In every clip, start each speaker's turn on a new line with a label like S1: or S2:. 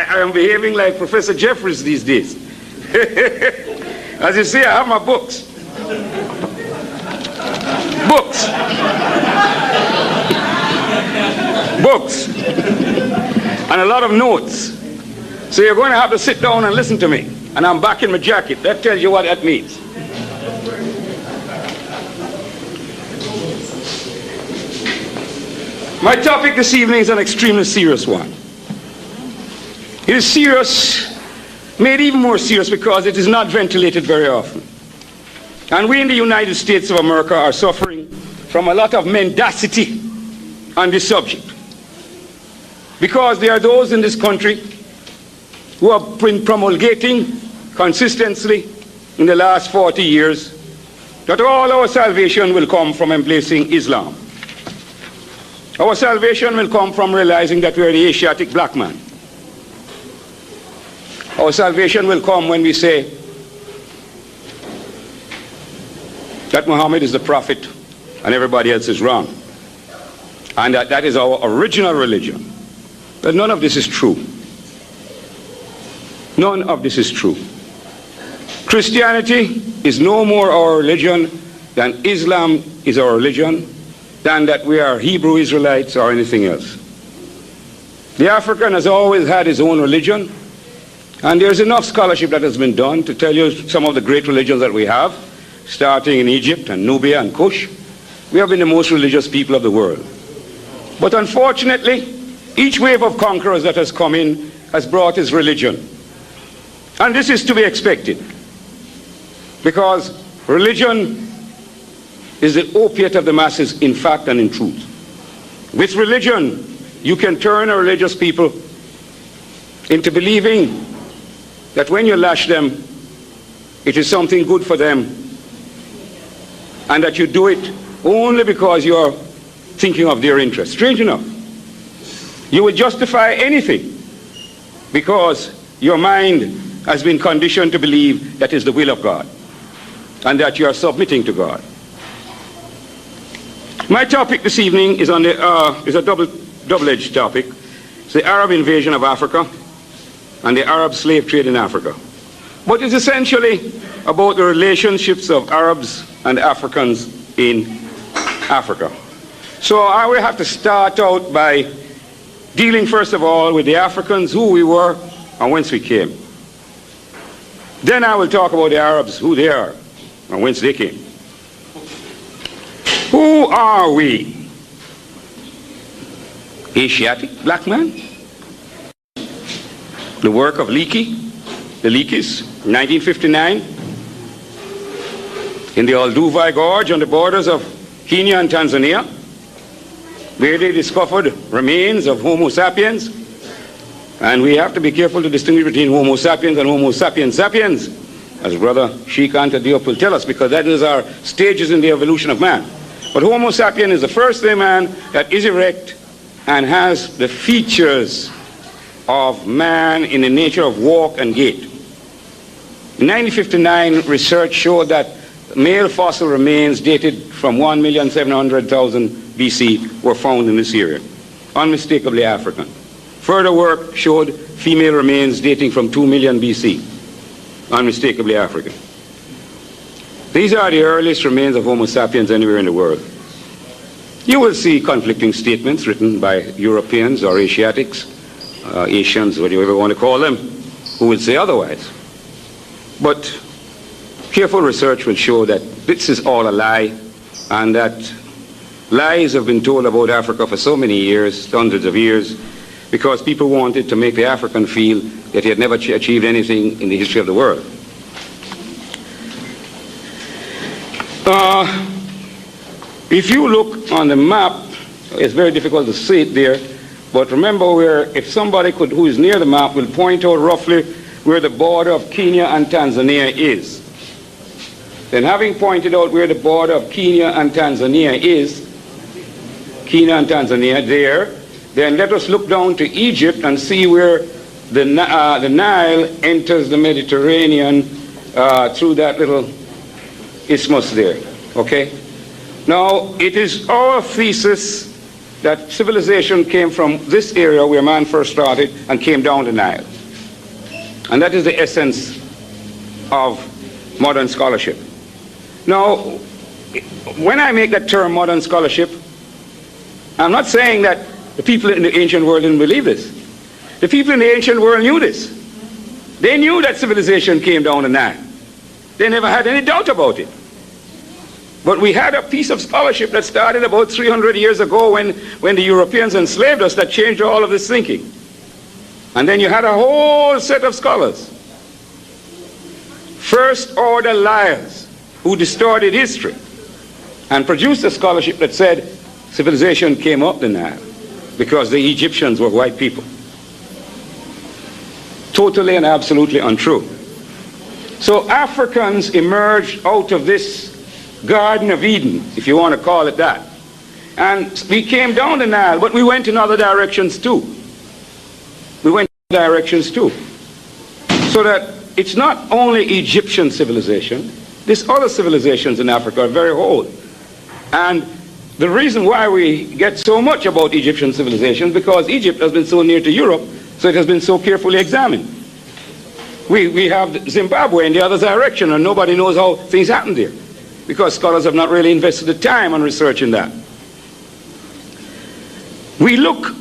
S1: I am behaving like Professor Jeffries these days. As you see, I have my books. Books. Books. And a lot of notes. So you're going to have to sit down and listen to me. And I'm back in my jacket. That tells you what that means. My topic this evening is an extremely serious one. It is serious, made even more serious because it is not ventilated very often. And we in the United States of America are suffering from a lot of mendacity on this subject. Because there are those in this country who have been promulgating consistently in the last 40 years that all our salvation will come from embracing Islam. Our salvation will come from realizing that we are the Asiatic black man. Our salvation will come when we say that Muhammad is the prophet and everybody else is wrong. And that is our original religion. But none of this is true. None of this is true. Christianity is no more our religion than Islam is our religion, than that we are Hebrew Israelites or anything else. The African has always had his own religion, and there's enough scholarship that has been done to tell you some of the great religions that we have, starting in Egypt and Nubia and Kush. We have been the most religious people of the world. But unfortunately, each wave of conquerors that has come in has brought his religion. And this is to be expected, because religion is the opiate of the masses in fact and in truth. With religion, you can turn a religious people into believing that when you lash them, it is something good for them, and that you do it only because you are thinking of their interest. Strange enough, you will justify anything because your mind has been conditioned to believe that is the will of God and that you are submitting to God. My topic this evening is a double-edged topic. It's the Arab invasion of Africa and the Arab slave trade in Africa. But it's essentially about the relationships of Arabs and Africans in Africa. So I will have to start out by dealing first of all with the Africans, who we were and whence we came. Then I will talk about the Arabs, who they are and whence they came. Who are we? Asiatic black man? The work of Leakey, the Leakeys, 1959, in the Olduvai Gorge on the borders of Kenya and Tanzania, where they discovered remains of Homo sapiens. And we have to be careful to distinguish between Homo sapiens and Homo sapiens sapiens, as Brother Sheikh Anta Diop will tell us, because that is our stages in the evolution of man. But Homo sapien is the first man that is erect and has the features of man in the nature of walk and gait. In 1959, research showed that male fossil remains dated from 1,700,000 BC were found in this area, unmistakably African. Further work showed female remains dating from 2 million BC, unmistakably African. These are the earliest remains of Homo sapiens anywhere in the world. You will see conflicting statements written by Europeans or Asiatics, Asians, whatever you want to call them, who will say otherwise. But careful research will show that this is all a lie, and that lies have been told about Africa for so many years, hundreds of years, because people wanted to make the African feel that he had never achieved anything in the history of the world. If you look on the map, it's very difficult to see it there, but remember where, if somebody could, who is near the map, will point out roughly where the border of Kenya and Tanzania is. Then having pointed out where the border of Kenya and Tanzania is, there, then let us look down to Egypt and see where the Nile enters the Mediterranean through that little isthmus there, okay? Now, it is our thesis that civilization came from this area where man first started and came down the Nile. And that is the essence of modern scholarship. Now, when I make that term modern scholarship, I'm not saying that the people in the ancient world didn't believe this. The people in the ancient world knew this. They knew that civilization came down the Nile. They never had any doubt about it. But we had a piece of scholarship that started about 300 years ago when the Europeans enslaved us that changed all of this thinking. And then you had a whole set of scholars, first order liars who distorted history and produced a scholarship that said civilization came up the Nile because the Egyptians were white people. Totally and absolutely untrue. So Africans emerged out of this Garden of Eden, if you want to call it that. And we came down the Nile, but we went in other directions too. We went in other directions too. So that it's not only Egyptian civilization, these other civilizations in Africa are very old. And the reason why we get so much about Egyptian civilization is because Egypt has been so near to Europe, so it has been so carefully examined. We have Zimbabwe in the other direction, and nobody knows how things happened there, because scholars have not really invested the time on researching that. We look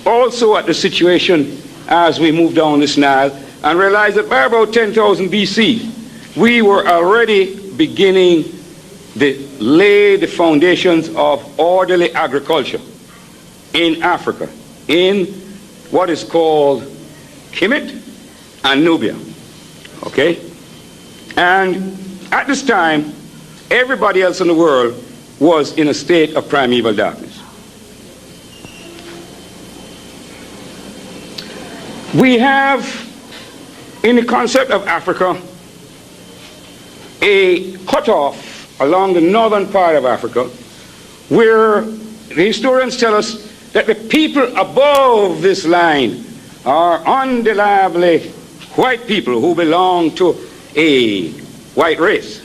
S1: also at the situation as we move down this Nile and realize that by about 10,000 BC, we were already beginning to lay the foundations of orderly agriculture in Africa, in what is called Kemet and Nubia. Okay? And at this time, everybody else in the world was in a state of primeval darkness. We have, in the concept of Africa, a cutoff along the northern part of Africa where the historians tell us that the people above this line are undeniably white people who belong to a white race.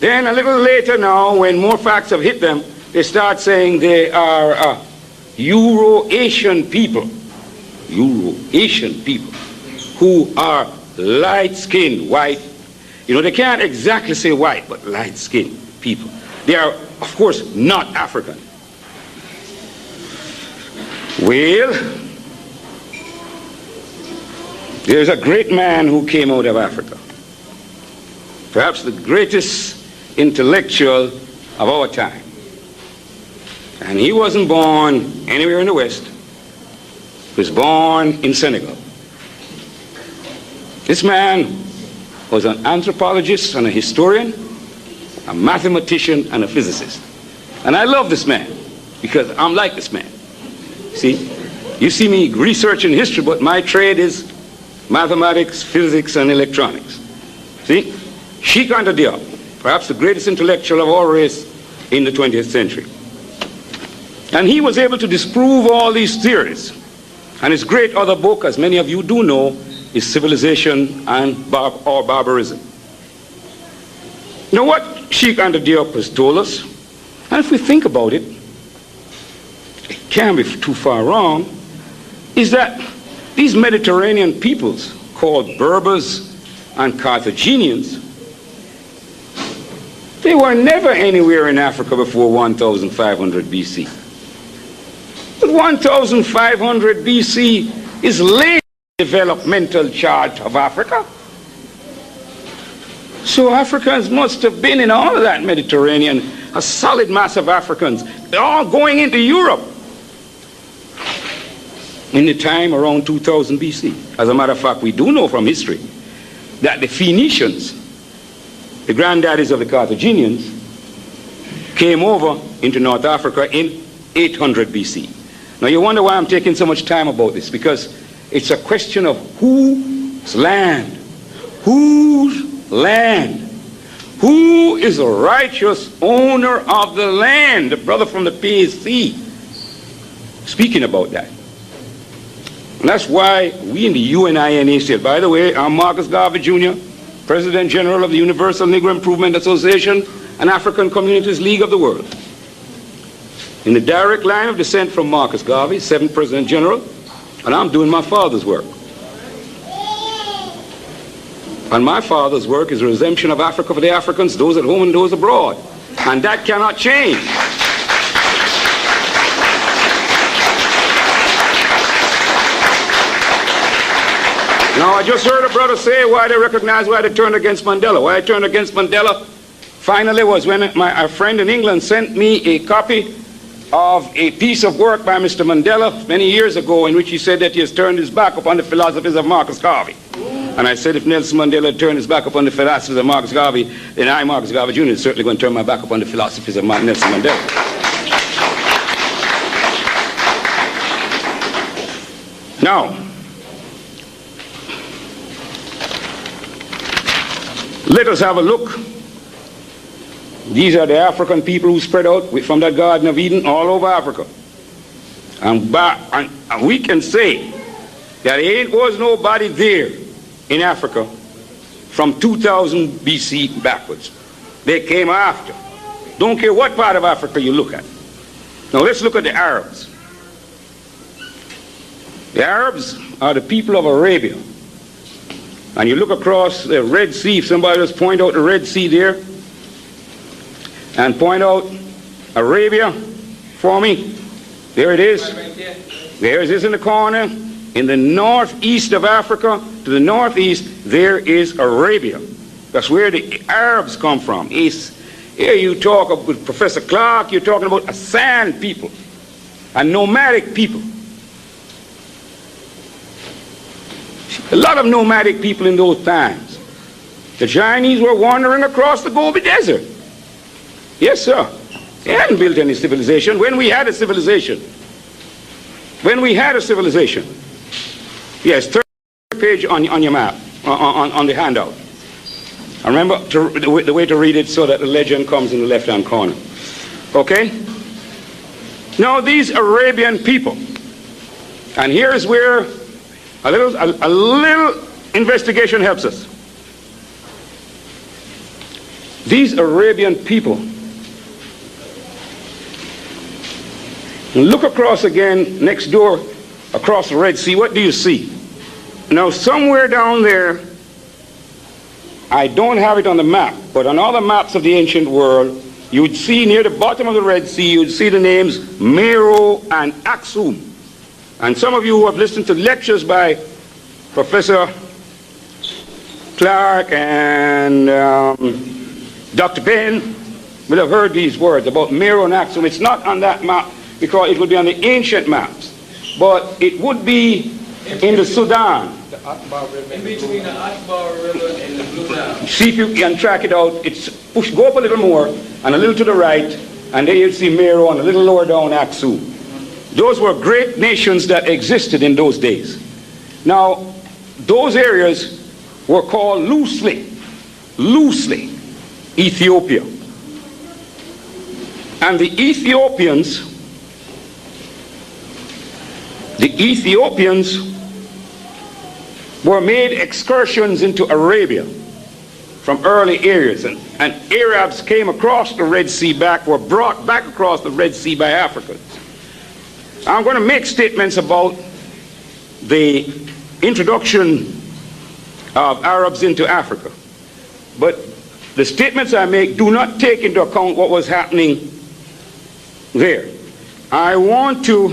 S1: Then a little later now, when more facts have hit them, they start saying they are Euro-Asian people. Euro-Asian people who are light-skinned, white. You know, they can't exactly say white, but light-skinned people. They are, of course, not African. Well, there's a great man who came out of Africa. Perhaps the greatest intellectual of our time. And he wasn't born anywhere in the West. He was born in Senegal. This man was an anthropologist and a historian, a mathematician and a physicist. And I love this man because I'm like this man. See, you see me researching history, but my trade is mathematics, physics, and electronics. See, Cheikh Anta Diop, perhaps the greatest intellectual of our race in the 20th century. And he was able to disprove all these theories. And his great other book, as many of you do know, is Civilization and Barbarism. You know what Cheikh Anta Diop has told us? And if we think about it, it can't be too far wrong, is that these Mediterranean peoples called Berbers and Carthaginians, they were never anywhere in Africa before 1500 BC. But 1500 BC is late developmental chart of Africa. So Africans must have been in all of that Mediterranean, a solid mass of Africans. They're all going into Europe in the time around 2000 BC. As a matter of fact, we do know from history that the Phoenicians, the granddaddies of the Carthaginians, came over into North Africa in 800 BC. Now you wonder why I'm taking so much time about this, because it's a question of whose land? Whose land? Who is the righteous owner of the land? The brother from the PSC speaking about that. And that's why we in the UNINA said, by the way, I'm Marcus Garvey Jr., President General of the Universal Negro Improvement Association and African Communities League of the World. in the direct line of descent from Marcus Garvey, 7th President General, and I'm doing my father's work. And my father's work is a redemption of Africa for the Africans, those at home and those abroad. And that cannot change. Now, I just heard a brother say why they recognize why they turned against Mandela. Why I turned against Mandela finally was when a friend in England sent me a copy of a piece of work by Mr. Mandela many years ago in which he said that he has turned his back upon the philosophies of Marcus Garvey. And I said if Nelson Mandela had turned his back upon the philosophies of Marcus Garvey, then I, Marcus Garvey Jr., is certainly going to turn my back upon the philosophies of Nelson Mandela. Now, let us have a look. These are the African people who spread out from that Garden of Eden all over Africa. And we can say that there was nobody there in Africa from 2000 BC backwards. They came after. Don't care what part of Africa you look at. Now let's look at the Arabs. The Arabs are the people of Arabia. And you look across the Red Sea, if somebody just point out the Red Sea there, and point out Arabia for me. There it is. There it is in the corner. In the northeast of Africa, to the northeast, there is Arabia. That's where the Arabs come from. Here you talk with Professor Clark, you're talking about a sand people, a nomadic people. A lot of nomadic people in those times. The Chinese were wandering across the Gobi Desert. Yes, sir. They hadn't built any civilization. When we had a civilization. Yes, third page on your map, on the handout. And remember the way to read it so that the legend comes in the left-hand corner. Okay? Now these Arabian people, and here's where a little investigation helps us. These Arabian people, look across again, next door, across the Red Sea, what do you see? Now somewhere down there, I don't have it on the map, but on all the maps of the ancient world, you would see near the bottom of the Red Sea, you would see the names Meroe and Aksum. And some of you who have listened to lectures by Professor Clark and Dr. Penn will have heard these words about Meroe and Aksum. It's not on that map because it would be on the ancient maps, but it would be in the Sudan.
S2: In between the Akbar River and the Blue Nile.
S1: See if you can track it out. Go up a little more and a little to the right, and there you'll see Meroe, and a little lower down Aksum. Those were great nations that existed in those days. Now, those areas were called loosely Ethiopia. And the Ethiopians were made excursions into Arabia from early areas, and Arabs came across the Red Sea were brought back across the Red Sea by Africans. I'm going to make statements about the introduction of Arabs into Africa, but the statements I make do not take into account what was happening there. I want to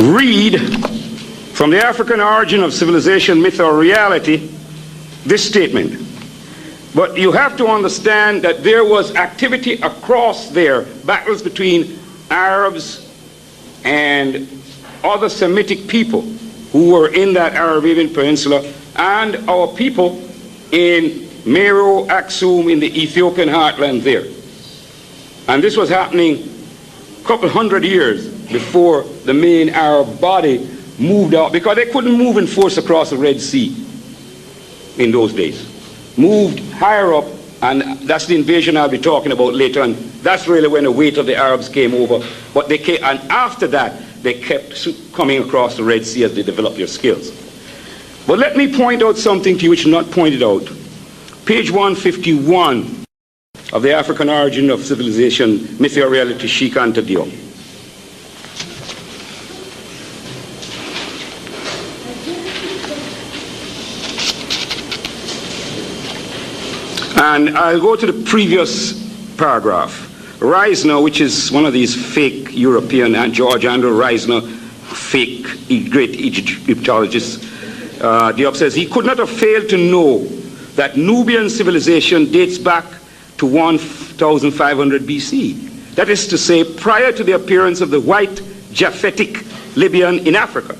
S1: read from the African Origin of Civilization, Myth or Reality this statement. But you have to understand that there was activity across there, battles between Arabs and other Semitic people who were in that Arabian Peninsula, and our people in Meroe, Aksum, in the Ethiopian heartland there. And this was happening a couple hundred years before the main Arab body moved out, because they couldn't move in force across the Red Sea in those days. Moved higher up, and that's the invasion I'll be talking about later on. That's really when the weight of the Arabs came over. But they came, and after that, they kept coming across the Red Sea as they developed their skills. But let me point out something to you which is not pointed out. Page 151 of the African Origin of Civilization, Myth or Reality, Sheikh Anta Diop. And I'll go to the previous paragraph. Reisner, which is one of these fake European, and George Andrew Reisner, fake great Egyptologist, Diop says he could not have failed to know that Nubian civilization dates back to 1500 BC. That is to say, prior to the appearance of the white Japhetic Libyan in Africa.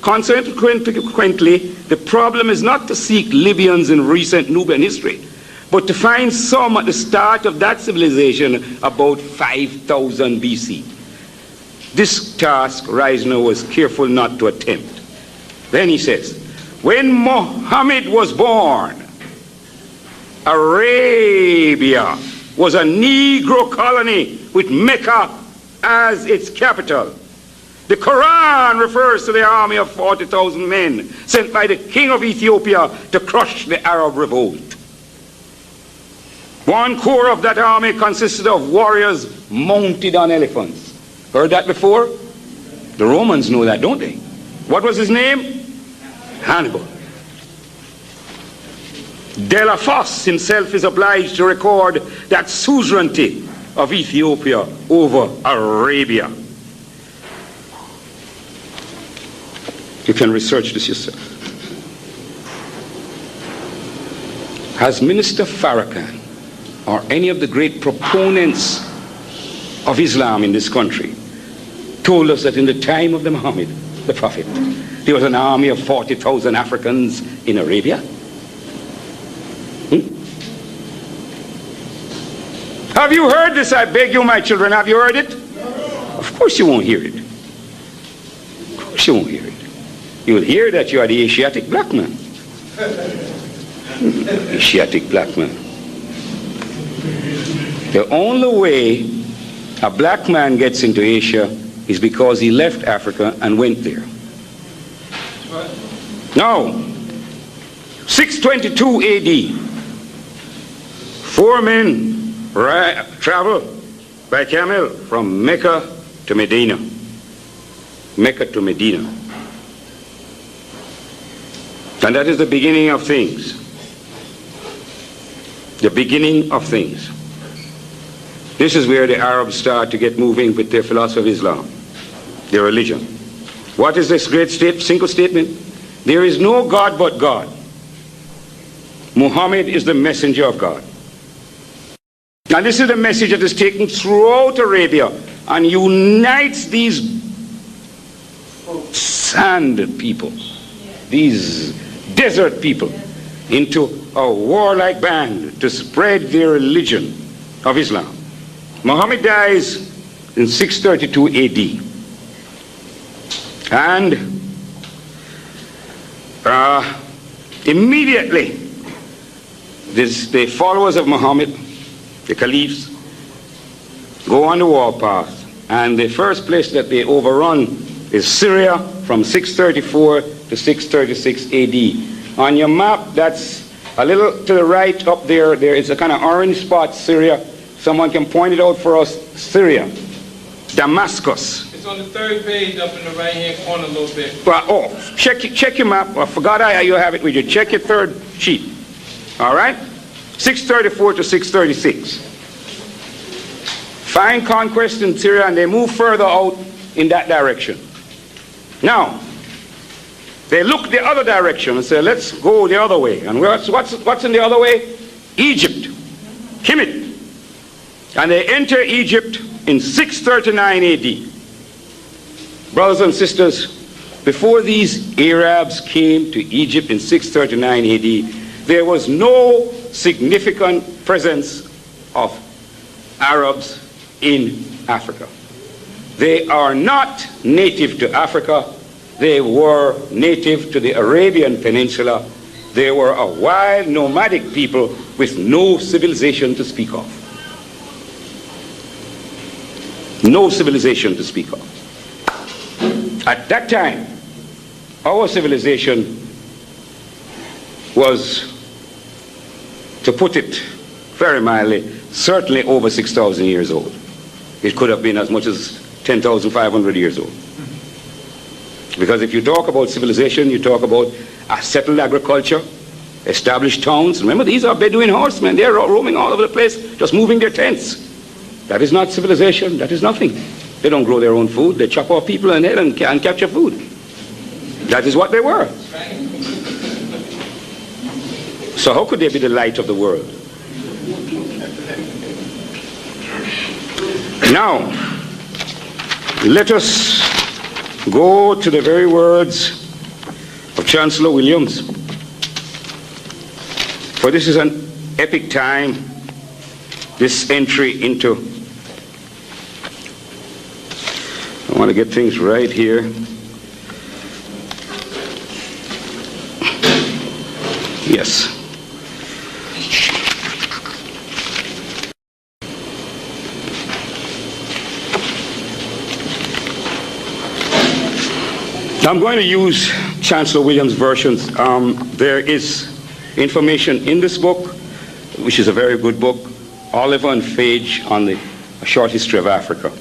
S1: Consequently, the problem is not to seek Libyans in recent Nubian history, but to find some at the start of that civilization about 5000 BC. This task Reisner was careful not to attempt. Then he says, when Muhammad was born, Arabia was a Negro colony with Mecca as its capital. The Quran refers to the army of 40,000 men sent by the king of Ethiopia to crush the Arab revolt. One corps of that army consisted of warriors mounted on elephants. Heard that before? The Romans know that, don't they? What was his name? Hannibal. De la Fosse himself is obliged to record that suzerainty of Ethiopia over Arabia. You can research this yourself. Has Minister Farrakhan or any of the great proponents of Islam in this country told us that in the time of the Muhammad, the Prophet, there was an army of 40,000 Africans in Arabia? Have you heard this? I beg you, my children, have you heard it? Of course you won't hear it. Of course you won't hear it. You'll hear that you are the Asiatic black man. Asiatic black man. The only way a black man gets into Asia is because he left Africa and went there. Now, 622 AD, 4 men travel by camel from Mecca to Medina. Mecca to Medina. And that is the beginning of things. The beginning of things. This is where the Arabs start to get moving with their philosophy of Islam, their religion. What is this great single statement? There is no God but God. Muhammad is the messenger of God. Now this is the message that is taken throughout Arabia and unites these sand people, these desert people, into a warlike band to spread their religion of Islam. Muhammad dies in 632 AD. And immediately, the followers of Muhammad, the caliphs, go on the warpath. And the first place that they overrun is Syria from 634 to 636 AD. On your map, that's a little to the right up there. There is a kind of orange spot, Syria. Someone can point it out for us. Syria. Damascus.
S2: It's on the third page up in the right-hand corner a little bit.
S1: Well, check your map. I forgot you have it with you. Check your third sheet. All right? 634 to 636. Find conquest in Syria, and they move further out in that direction. Now, they look the other direction and say, let's go the other way. And what's in the other way? Egypt. Kemet. And they enter Egypt in 639 AD. Brothers and sisters, before these Arabs came to Egypt in 639 AD, there was no significant presence of Arabs in Africa. They are not native to Africa. They were native to the Arabian Peninsula. They were a wild nomadic people with no civilization to speak of. No civilization to speak of. At that time, our civilization was, to put it very mildly, certainly over 6,000 years old. It could have been as much as 10,500 years old. Because if you talk about civilization, you talk about a settled agriculture, established towns. Remember, these are Bedouin horsemen. They're roaming all over the place, just moving their tents. That is not civilization. That is nothing. They don't grow their own food. They chop off people in the head and capture food. That is what they were. So how could they be the light of the world? Now, let us go to the very words of Chancellor Williams. For this is an epic time, this entry into, I want to get things right here. Yes. I'm going to use Chancellor Williams' versions. There is information in this book, which is a very good book, Oliver and Fage on the short history of Africa.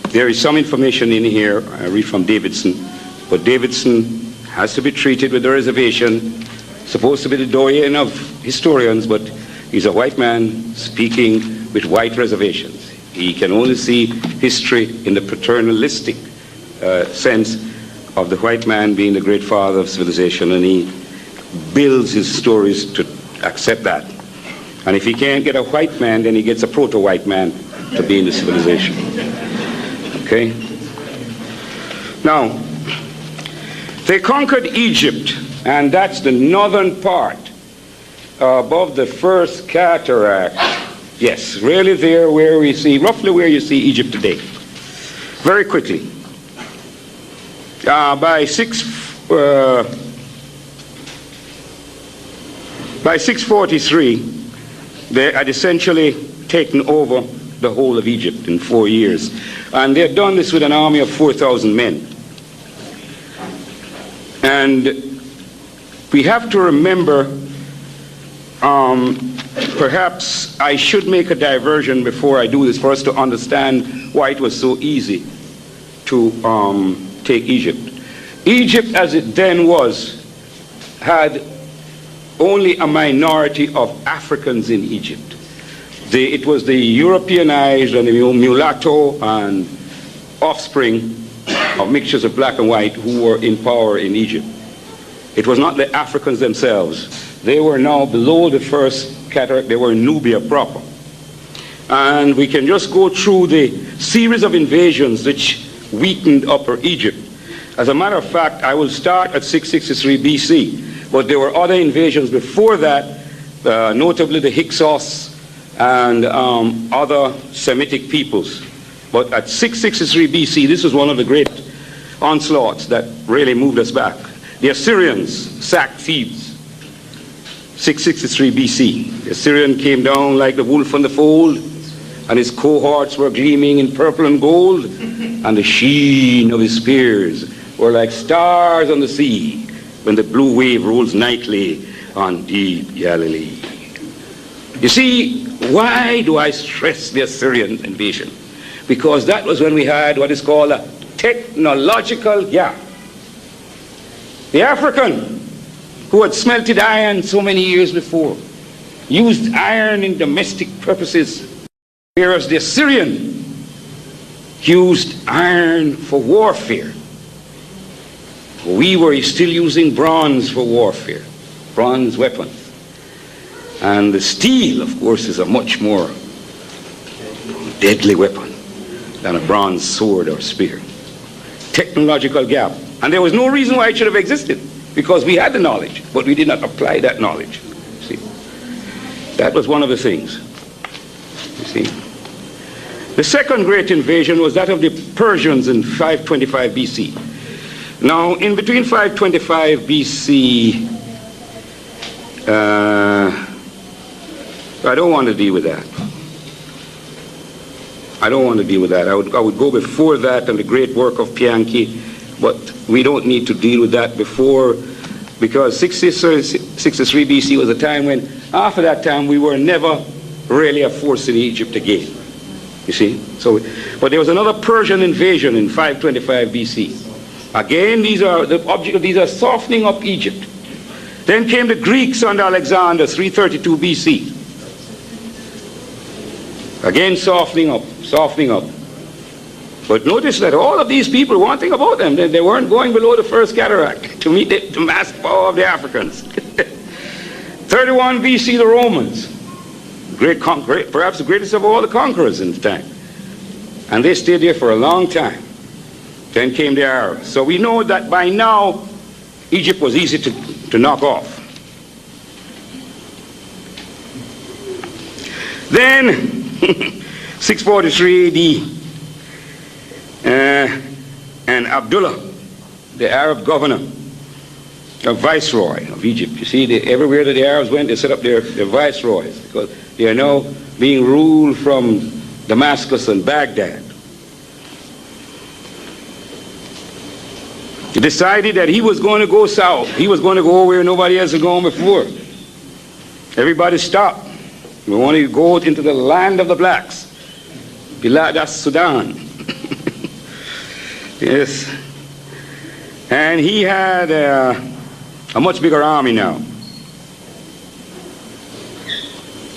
S1: There is some information in here, I read from Davidson, but Davidson has to be treated with a reservation, supposed to be the doyen of historians, but he's a white man speaking with white reservations. He can only see history in the paternalistic sense of the white man being the great father of civilization, and he builds his stories to accept that. And if he can't get a white man, then he gets a proto-white man to be in the civilization. Okay? Now, they conquered Egypt, and that's the northern part above the first cataract. Yes, really there where we see, roughly where you see Egypt today. Very quickly. By 643, they had essentially taken over the whole of Egypt in 4 years. And they had done this with an army of 4,000 men. And we have to remember, perhaps I should make a diversion before I do this for us to understand why it was so easy to take Egypt. Egypt, as it then was, had only a minority of Africans in Egypt. It was the Europeanized and the mulatto and offspring of mixtures of black and white who were in power in Egypt. It was not the Africans themselves. They were now below the first cataract. They were in Nubia proper. And we can just go through the series of invasions which weakened Upper Egypt. As a matter of fact, I will start at 663 BC, but there were other invasions before that, notably the Hyksos and other Semitic peoples. But at 663 BC, this was one of the great onslaughts that really moved us back. The Assyrians sacked Thebes, 663 BC. The Assyrian came down like the wolf on the fold, and his cohorts were gleaming in purple and gold, and the sheen of his spears were like stars on the sea when the blue wave rolls nightly on deep Galilee. You see, why do I stress the Assyrian invasion? Because that was when we had what is called a technological gap. The African, who had smelted iron so many years before, used iron in domestic purposes, whereas the Assyrian used iron for warfare. We were still using bronze for warfare, bronze weapons. And the steel, of course, is a much more deadly weapon than a bronze sword or spear. Technological gap. And there was no reason why it should have existed, because we had the knowledge, but we did not apply that knowledge. See, that was one of the things. You see, the second great invasion was that of the Persians in 525 BC. Now, in between 525 BC, I don't want to deal with that. I don't want to deal with that. I would go before that and the great work of Pianki, but we don't need to deal with that before, because 663 63 BC was a time when, after that time, we were never really a force in Egypt again. You see? So, but there was another Persian invasion in 525 BC. Again, these are softening up Egypt. Then came the Greeks under Alexander, 332 BC. Again, softening up, softening up. But notice that all of these people, one thing about them, they weren't going below the first cataract to meet the mass power of the Africans. 31 BC, the Romans, perhaps the greatest of all the conquerors in the time. And they stayed there for a long time. Then came the Arabs. So we know that by now, Egypt was easy to knock off. Then, 643 AD, and Abdullah, the Arab governor, a viceroy of Egypt. You see, everywhere that the Arabs went, they set up their viceroys, because they are now being ruled from Damascus and Baghdad. He decided that he was going to go south. He was going to go where nobody else had gone before. Everybody stopped. We want to go into the land of the blacks. Bilad Sudan. Yes. And he had a much bigger army now.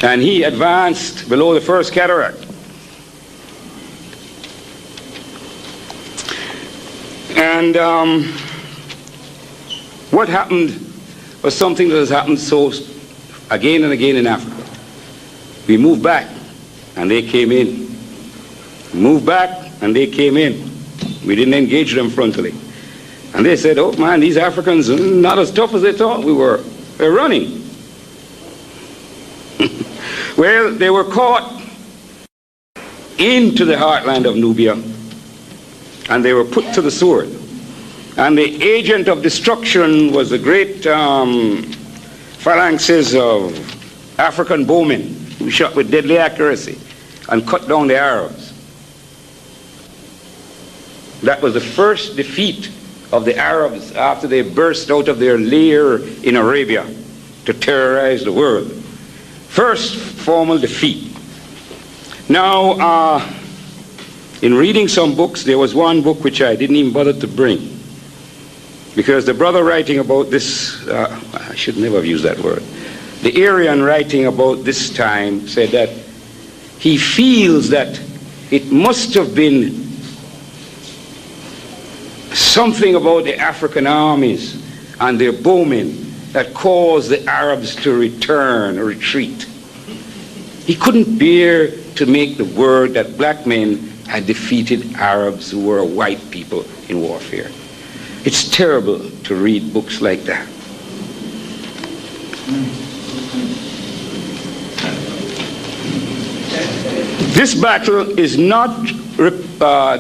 S1: And he advanced below the first cataract. And what happened was something that has happened so again and again in Africa. We moved back and they came in. Moved back and they came in. We didn't engage them frontally. And they said, oh man, these Africans are not as tough as they thought we were. They're running. Well, they were caught into the heartland of Nubia and they were put to the sword. And the agent of destruction was the great phalanxes of African bowmen who shot with deadly accuracy and cut down the Arabs. That was the first defeat of the Arabs after they burst out of their lair in Arabia to terrorize the world. First formal defeat. Now, in reading some books, there was one book which I didn't even bother to bring, because the brother writing about this, I should never have used that word, the Aryan writing about this time said that he feels that it must have been something about the African armies and their bowmen that caused the Arabs to return or retreat. He couldn't bear to make the word that black men had defeated Arabs who were white people in warfare. It's terrible to read books like that. This battle is not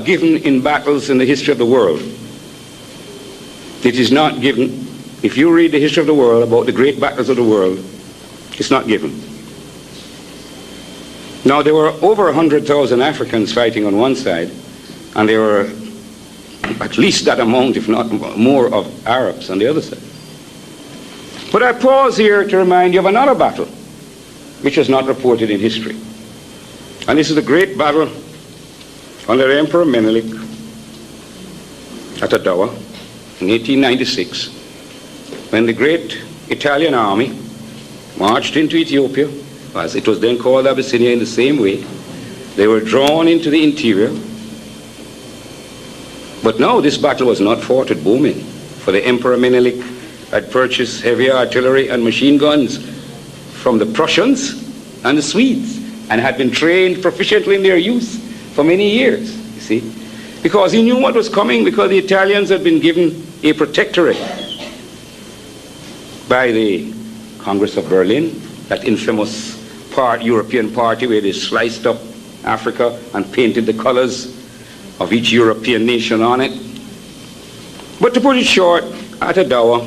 S1: given in battles in the history of the world. It is not given. If you read the history of the world about the great battles of the world, it's not given. Now, there were over 100,000 Africans fighting on one side, and there were at least that amount, if not more, of Arabs on the other side. But I pause here to remind you of another battle, which is not reported in history. And this is the great battle under Emperor Menelik at Adawa in 1896, when the great Italian army marched into Ethiopia, as it was then called Abyssinia, in the same way. They were drawn into the interior. But now this battle was not fought at bowmen, for the Emperor Menelik had purchased heavy artillery and machine guns from the Prussians and the Swedes, and had been trained proficiently in their use for many years, you see. Because he knew what was coming, because the Italians had been given a protectorate by the Congress of Berlin, that infamous European party where they sliced up Africa and painted the colors of each European nation on it. But to put it short, at Adawa,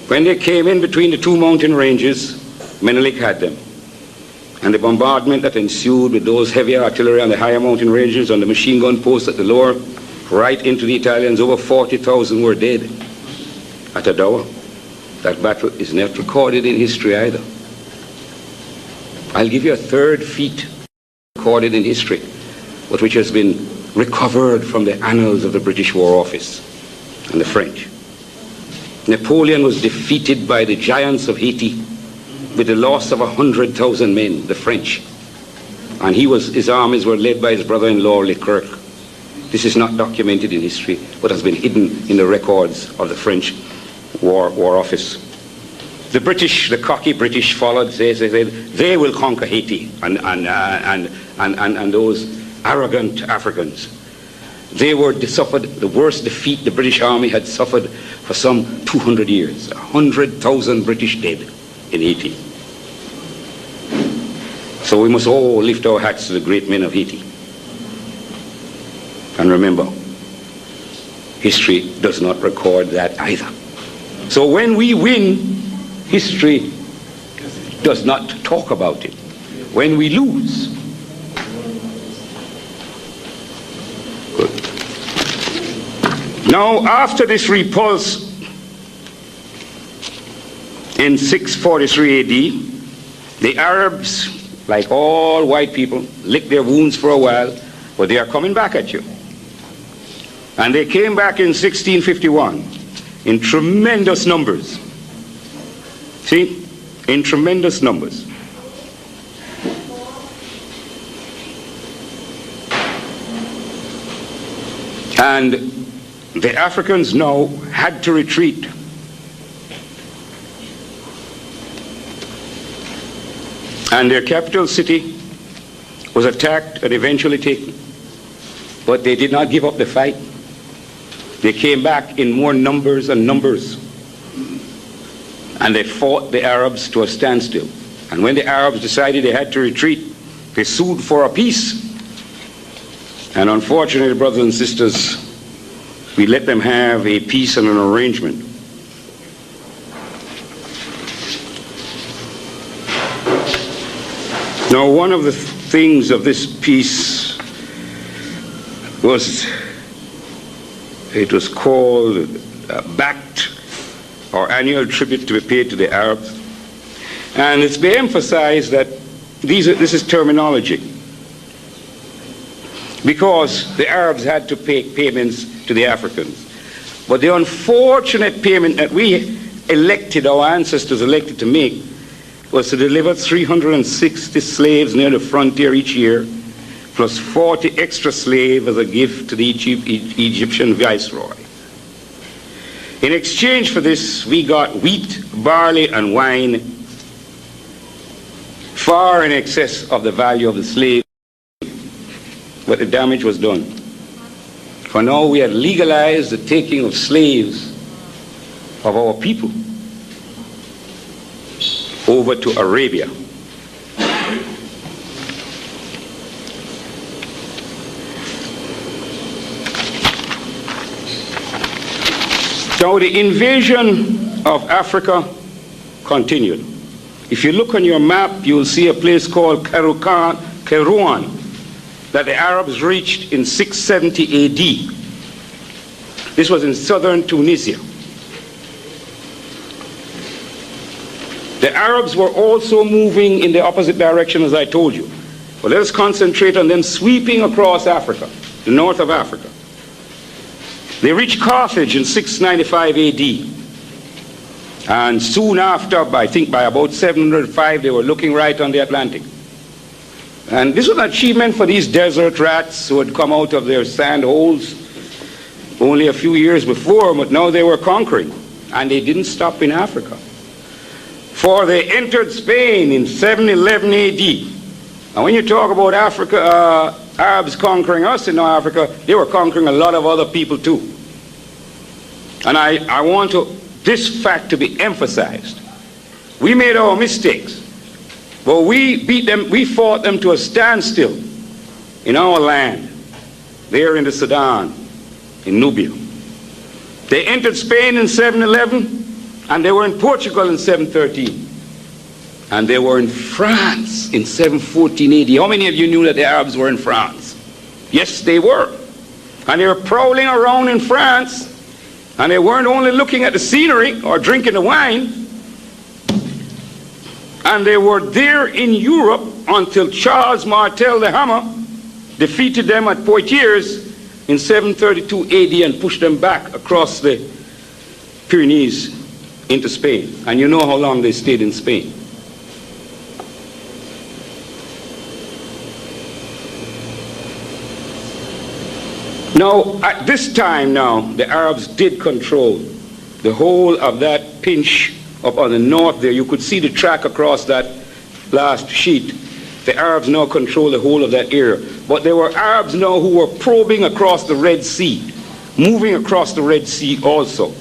S1: when they came in between the two mountain ranges, Menelik had them. And the bombardment that ensued with those heavy artillery on the higher mountain ranges, on the machine gun posts at the lower, right into the Italians, over 40,000 were dead at Adawa. That battle is not recorded in history either. I'll give you a third feat recorded in history, but which has been recovered from the annals of the British War Office and the French. Napoleon was defeated by the giants of Haiti with the loss of 100,000 men, the French. And his armies were led by his brother-in-law, Leclerc. This is not documented in history, but has been hidden in the records of the French War Office. The British, the cocky British followed, they said they will conquer Haiti and those arrogant Africans. They suffered the worst defeat the British army had suffered for some 200 years. 100,000 British dead in Haiti. So we must all lift our hats to the great men of Haiti. And remember, history does not record that either. So when we win, history does not talk about it. When we lose, good. Now, after this repulse in 643 AD, the Arabs, like all white people, lick their wounds for a while, but they are coming back at you. And they came back in 1651 in tremendous numbers. See? In tremendous numbers. And the Africans now had to retreat. And their capital city was attacked and eventually taken. But they did not give up the fight. They came back in more numbers and numbers. And they fought the Arabs to a standstill. And when the Arabs decided they had to retreat, they sued for a peace. And unfortunately, brothers and sisters, we let them have a peace and an arrangement. Now, one of the things of this peace was, it was called Bact, or annual tribute to be paid to the Arabs. And it's been emphasized that this is terminology, because the Arabs had to pay payments to the Africans. But the unfortunate payment that we elected, our ancestors elected to make, was to deliver 360 slaves near the frontier each year, plus 40 extra slaves as a gift to the Egyptian viceroy. In exchange for this, we got wheat, barley, and wine, far in excess of the value of the slave. But the damage was done. For now, we had legalized the taking of slaves of our people over to Arabia. So the invasion of Africa continued. If you look on your map, you'll see a place called Kairouan that the Arabs reached in 670 AD. This was in southern Tunisia. The Arabs were also moving in the opposite direction, as I told you. But let us concentrate on them sweeping across Africa, the north of Africa. They reached Carthage in 695 AD. And soon after, I think by about 705, they were looking right on the Atlantic. And this was an achievement for these desert rats who had come out of their sand holes only a few years before, but now they were conquering. And they didn't stop in Africa. For they entered Spain in 711 AD. And when you talk about Africa, Arabs conquering us in North Africa, they were conquering a lot of other people too. And I want this fact to be emphasized. We made our mistakes, but we beat them, we fought them to a standstill in our land, there in the Sudan, in Nubia. They entered Spain in 711, and they were in Portugal in 713. And they were in France in 714 AD. How many of you knew that the Arabs were in France? Yes, they were. And they were prowling around in France, And they weren't only looking at the scenery or drinking the wine, and they were there in Europe until Charles Martel the Hammer defeated them at Poitiers in 732 AD and pushed them back across the Pyrenees into Spain. And you know how long they stayed in Spain. Now, at this time now, the Arabs did control the whole of that pinch up on the north there. You could see the track across that last sheet. The Arabs now control the whole of that area. But there were Arabs now who were probing across the Red Sea, moving across the Red Sea also.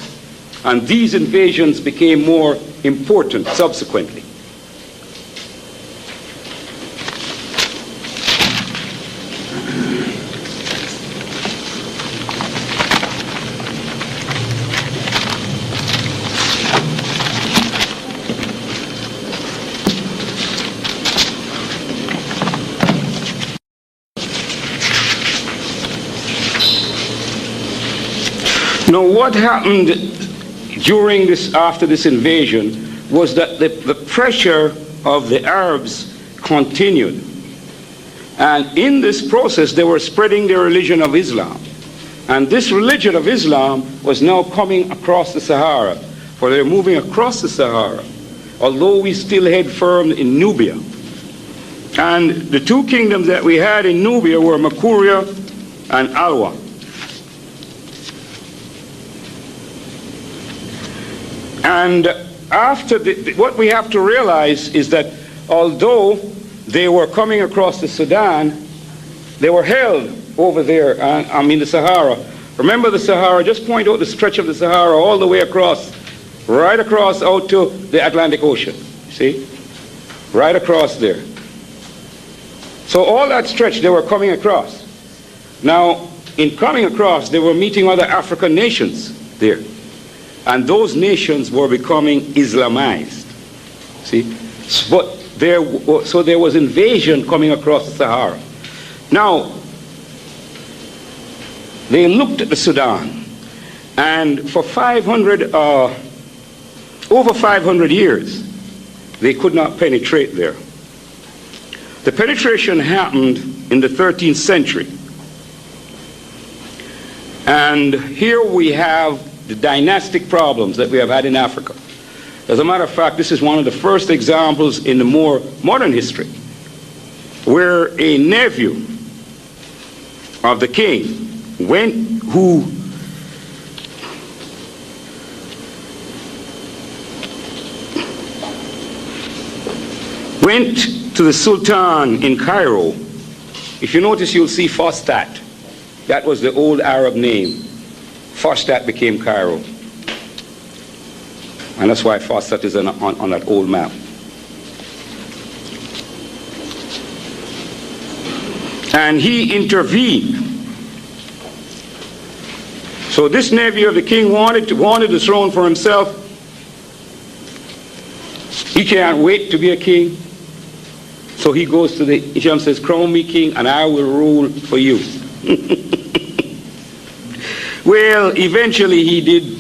S1: And these invasions became more important subsequently. Now, what happened during this, after this invasion, was that the pressure of the Arabs continued. And in this process, they were spreading their religion of Islam. And this religion of Islam was now coming across the Sahara, for they're moving across the Sahara, although we still had firm in Nubia. And the two kingdoms that we had in Nubia were Makuria and Alwa. And after what we have to realize is that although they were coming across the Sudan, they were held over there, the Sahara. Remember the Sahara, just point out the stretch of the Sahara all the way across, right across out to the Atlantic Ocean, see? Right across there. So all that stretch they were coming across. Now, in coming across, they were meeting other African nations there. And those nations were becoming Islamized. See? But so there was invasion coming across the Sahara. Now, they looked at the Sudan, and for over 500 years, they could not penetrate there. The penetration happened in the 13th century. And here we have the dynastic problems that we have had in Africa. As a matter of fact, this is one of the first examples in the more modern history where a nephew of the king went to the Sultan in Cairo. If you notice, you'll see Fostat. That was the old Arab name. Fostat became Cairo. And that's why Fostat is on that old map. And he intervened. So this nephew of the king wanted the throne for himself. He can't wait to be a king. So he goes to the Isham, says, crown me king and I will rule for you. Well, eventually he did.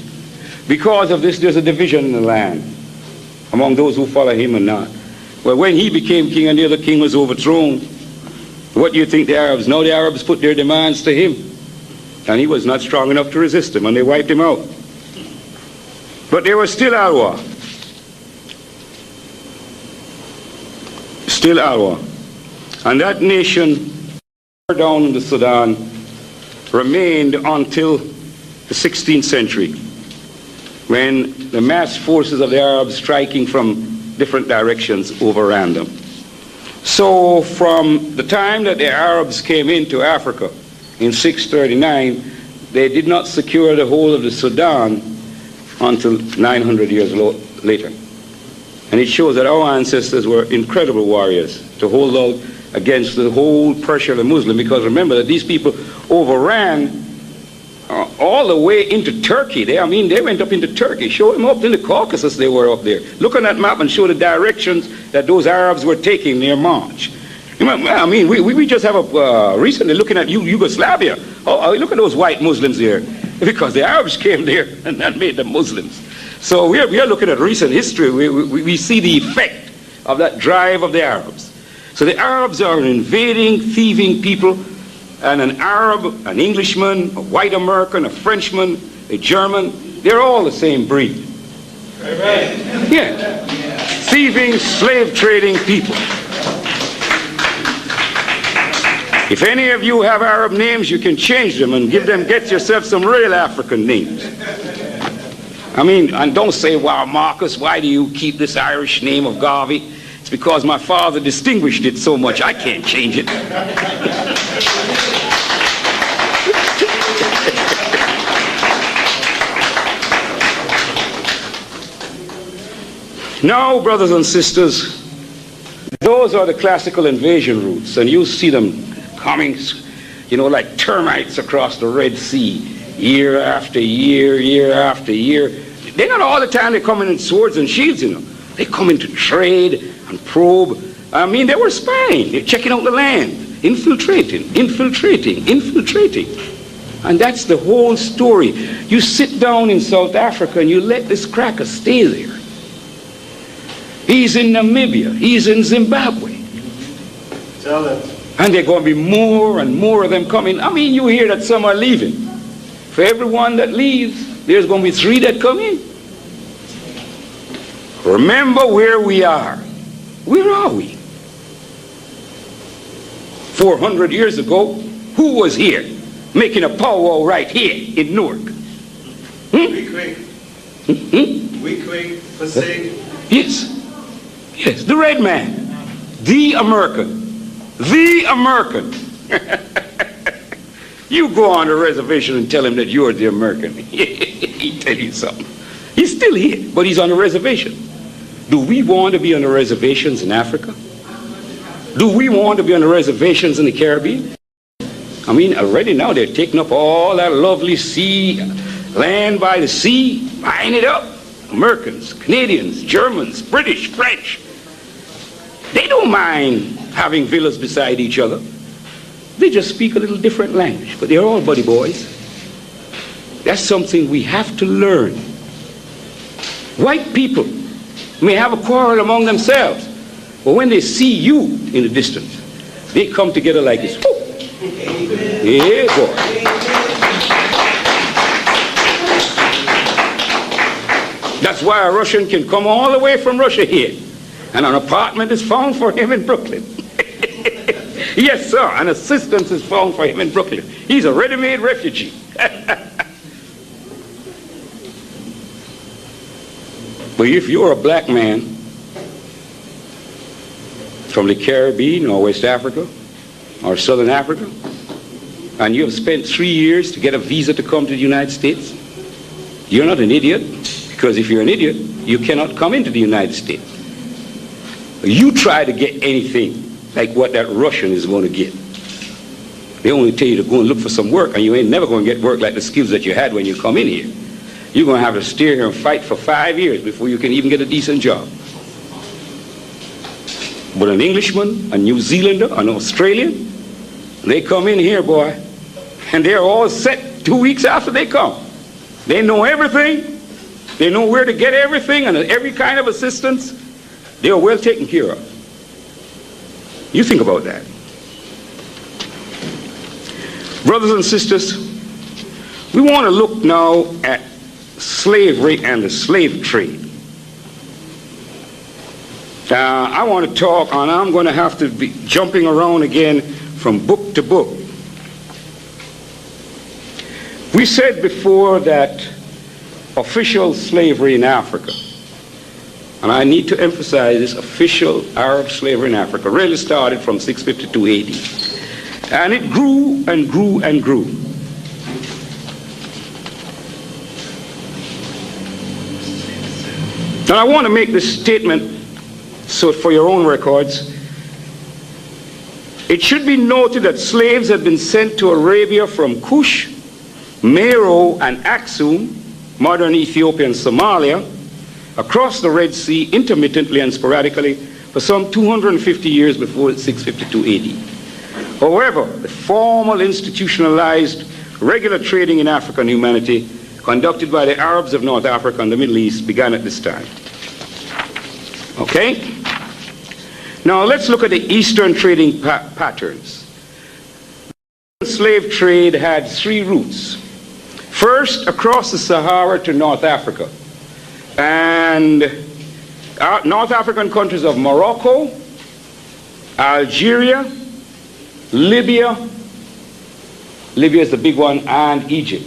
S1: Because of this, there's a division in the land among those who follow him and not. Well, when he became king and the other king was overthrown, what do you think the Arabs? Now the Arabs put their demands to him. And he was not strong enough to resist them, and they wiped him out. But there was still Alwa. Still Alwa. And that nation down in the Sudan remained until the 16th century, when the mass forces of the Arabs striking from different directions overran them. So from the time that the Arabs came into Africa in 639, they did not secure the whole of the Sudan until 900 years later. And it shows that our ancestors were incredible warriors to hold out against the whole pressure of the Muslim, because remember that these people overran all the way into Turkey. They went up into Turkey. Show them up in the Caucasus they were up there. Look on that map and show the directions that those Arabs were taking their march. I mean, we just have recently looking at Yugoslavia. Oh, look at those white Muslims there. Because the Arabs came there and that made them Muslims. So we are looking at recent history. We see the effect of that drive of the Arabs. So the Arabs are an invading, thieving people, and an Arab, an Englishman, a white American, a Frenchman, a German, they're all the same breed. Yeah. Thieving, slave trading people. If any of you have Arab names, you can change them and get yourself some real African names. I mean, and don't say, wow, Marcus, why do you keep this Irish name of Garvey? It's because my father distinguished it so much, I can't change it. Now, brothers and sisters, those are the classical invasion routes, and you see them coming, you know, like termites across the Red Sea, year after year, year after year. They're not all the time they come in swords and shields, you know. They come in to trade and probe. I mean, they were spying. They're checking out the land, infiltrating. And that's the whole story. You sit down in South Africa and you let this cracker stay there. He's in Namibia. He's in Zimbabwe.
S2: Tell them.
S1: And there are going to be more and more of them coming. I mean, you hear that some are leaving. For every one that leaves, there's going to be 3 that come in. Remember where we are. Where are we? 400 years ago, who was here making a powwow right here in Newark?
S2: We quick, forsake.
S1: Yes. Yes, the red man. The American. The American. You go on the reservation and tell him that you're the American. He'll tell you something. He's still here, but he's on the reservation. Do we want to be on the reservations in Africa? Do we want to be on the reservations in the Caribbean? I mean, already now they're taking up all that lovely sea, land by the sea, buying it up. Americans, Canadians, Germans, British, French. They don't mind having villas beside each other. They just speak a little different language, but they're all buddy boys. That's something we have to learn. White people may have a quarrel among themselves, but when they see you in the distance, they come together like this. Woo. Yeah, boy. That's why a Russian can come all the way from Russia here, and an apartment is found for him in Brooklyn. Yes, sir, an assistance is found for him in Brooklyn. He's a ready-made refugee. But if you're a black man from the Caribbean or West Africa or Southern Africa, and you have spent 3 years to get a visa to come to the United States, you're not an idiot, because if you're an idiot, you cannot come into the United States. You try to get anything like what that Russian is going to get. They only tell you to go and look for some work, and you ain't never going to get work like the skills that you had when you come in here. You're going to have to stay here and fight for 5 years before you can even get a decent job. But an Englishman, a New Zealander, an Australian, they come in here, boy, and they're all set 2 weeks after they come. They know everything. They know where to get everything and every kind of assistance. They are well taken care of. You think about that. Brothers and sisters, we want to look now at slavery and the slave trade. I want to talk, and I'm going to have to be jumping around again from book to book. We said before that official slavery in Africa, and I need to emphasize this, official Arab slavery in Africa really started from 652 AD. And it grew and grew and grew. And I want to make this statement so for your own records. It should be noted that slaves had been sent to Arabia from Kush, Meroe, and Aksum, modern Ethiopia and Somalia, across the Red Sea intermittently and sporadically for some 250 years before 652 AD. However, the formal institutionalized regular trading in African humanity conducted by the Arabs of North Africa and the Middle East began at this time. Okay? Now let's look at the Eastern trading patterns. The slave trade had three routes. First, across the Sahara to North Africa. And North African countries of Morocco, Algeria, Libya is the big one, and Egypt.